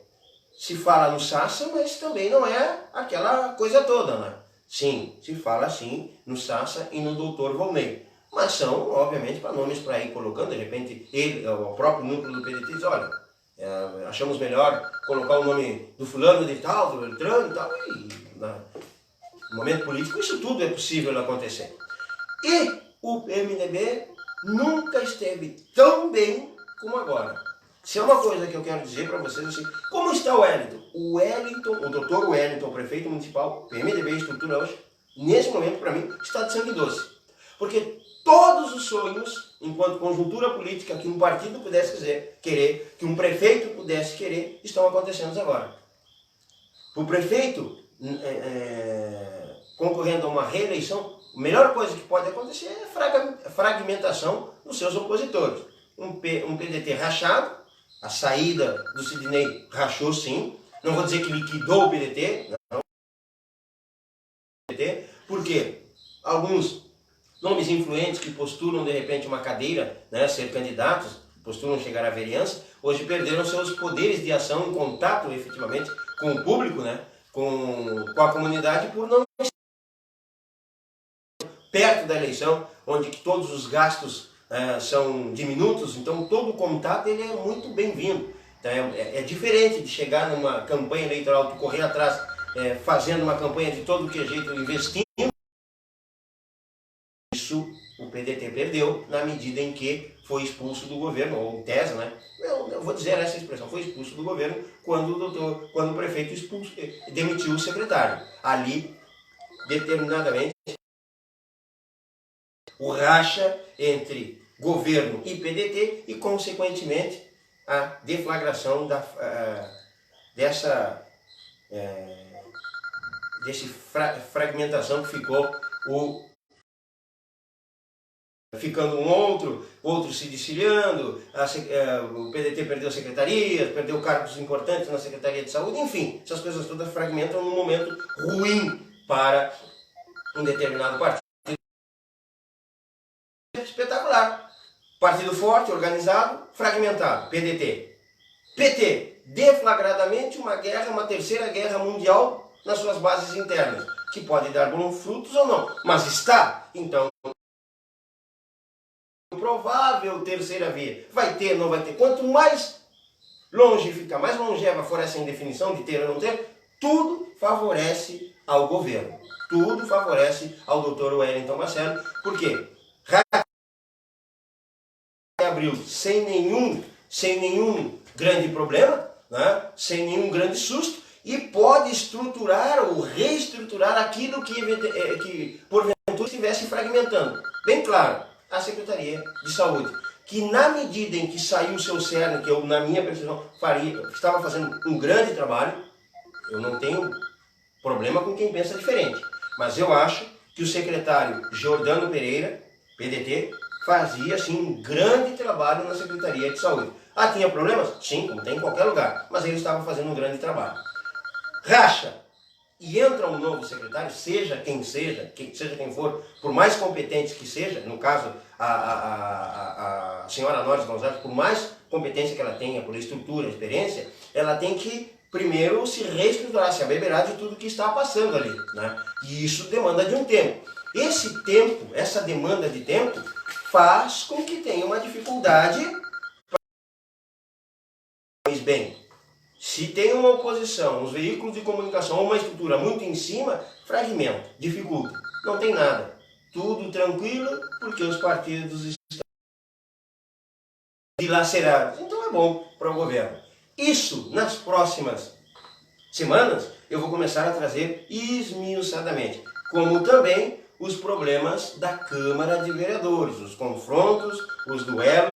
se fala no Sassa, mas também não é aquela coisa toda, né? Sim, se fala sim no Sassa e no Dr. Volney. Mas são, obviamente, para nomes para ir colocando, de repente, o próprio núcleo do PDT diz, olha, achamos melhor colocar o nome do fulano de tal, do Beltrano e tal, e no momento político isso tudo é possível acontecer. E o PMDB nunca esteve tão bem como agora. Se é uma coisa que eu quero dizer para vocês assim, como está o Wellington? O doutor Wellington, o prefeito municipal, PMDB estrutura hoje, nesse momento para mim, está de sangue doce. Porque todos os sonhos, enquanto conjuntura política que um partido pudesse querer, que um prefeito pudesse querer, estão acontecendo agora. O prefeito concorrendo a uma reeleição, a melhor coisa que pode acontecer é a fragmentação dos seus opositores. Um PDT rachado, a saída do Sidney rachou sim, não vou dizer que liquidou o PDT, não. Porque alguns nomes influentes que postulam de repente uma cadeira, né, ser candidatos, postulam chegar à vereança, hoje perderam seus poderes de ação em contato efetivamente com o público, né, com a comunidade, por não estar perto da eleição, onde todos os gastos são diminutos, então todo o contato ele é muito bem-vindo. Então, é diferente de chegar numa campanha eleitoral, tu correr atrás, fazendo uma campanha de todo que é jeito, investindo. Isso o PDT perdeu na medida em que foi expulso do governo, ou em tese, né? Eu vou dizer essa expressão, foi expulso do governo quando o prefeito demitiu o secretário. Ali, determinadamente, o racha entre governo e PDT e, consequentemente, a deflagração dessa fragmentação que ficou ficando outro se desfiliando, o PDT perdeu secretarias, perdeu cargos importantes na Secretaria de Saúde, enfim, essas coisas todas fragmentam num momento ruim para um determinado partido. Espetacular. Partido forte, organizado, fragmentado, PDT. PT, deflagradamente uma terceira guerra mundial nas suas bases internas. que pode dar bons frutos ou não, mas está. Então, provável terceira via. Vai ter, não vai ter. Quanto mais longe ficar, mais longeva for essa indefinição de ter ou não ter, tudo favorece ao governo. Tudo favorece ao Dr. Wellington Marcelo. Por quê? Abriu sem nenhum grande problema, né? Sem nenhum grande susto, e pode estruturar ou reestruturar aquilo que porventura estivesse fragmentando. Bem claro, a Secretaria de Saúde, que na medida em que saiu o seu cerne, que eu, na minha percepção, estava fazendo um grande trabalho, eu não tenho problema com quem pensa diferente, mas eu acho que o secretário Jordano Pereira, PDT, fazia sim um grande trabalho na Secretaria de Saúde. Ah, tinha problemas? Sim, como tem em qualquer lugar, mas ele estava fazendo um grande trabalho. Racha e entra um novo secretário, seja quem for, por mais competente que seja, no caso a senhora Norris Gonzalez, por mais competência que ela tenha, por estrutura, experiência, ela tem que primeiro se reestruturar, se abeberar de tudo que está passando ali, né? E isso demanda de um tempo. Esse tempo, essa demanda de tempo, faz com que tenha uma dificuldade. Pois bem, se tem uma oposição, os veículos de comunicação ou uma estrutura muito em cima, fragmenta, dificulta. Não tem nada. Tudo tranquilo, porque os partidos estão dilacerados. Então é bom para o governo. Isso, nas próximas semanas, eu vou começar a trazer esmiuçadamente. Como também os problemas da Câmara de Vereadores, os confrontos, os duelos.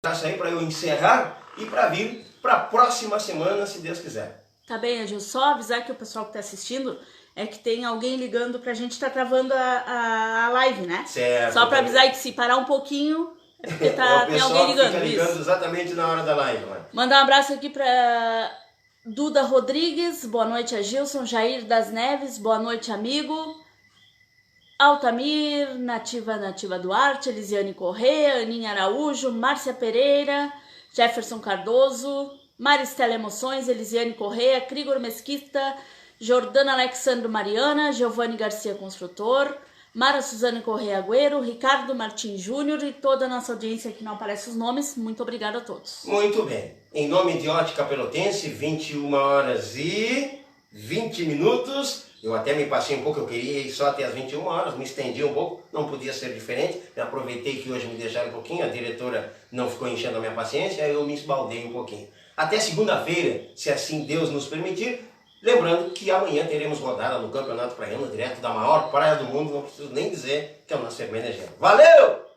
Para sair, para eu encerrar e para vir para a próxima semana, se Deus quiser. Tá bem, Agil, só avisar que o pessoal que está assistindo é que tem alguém ligando pra gente, tá travando a live, né? Certo. Só para avisar aí que se parar um pouquinho, é porque tem alguém ligando. Fica ligando isso. Exatamente na hora da live. Né? Mandar um abraço aqui para Duda Rodrigues, boa noite a Gilson, Jair das Neves, boa noite amigo, Altamir, Nativa Duarte, Elisiane Corrêa, Aninha Araújo, Márcia Pereira, Jefferson Cardoso, Maristela Emoções, Elisiane Corrêa, Krigor Mesquita, Jordana Alexandro Mariana, Giovanni Garcia Construtor, Mara Suzane Corrêa Agüero, Ricardo Martins Júnior e toda a nossa audiência que não aparece os nomes. Muito obrigada a todos. Muito bem. Em nome de Ótica Pelotense, 21 horas e 20 minutos. Eu até me passei um pouco, eu queria ir só até as 21 horas, me estendi um pouco, não podia ser diferente. Eu aproveitei que hoje me deixaram um pouquinho, a diretora não ficou enchendo a minha paciência, aí eu me esbaldei um pouquinho. Até segunda-feira, se assim Deus nos permitir. Lembrando que amanhã teremos rodada no Campeonato Praiano, direto da maior praia do mundo, não preciso nem dizer que é o nosso Hermenegildo. Valeu!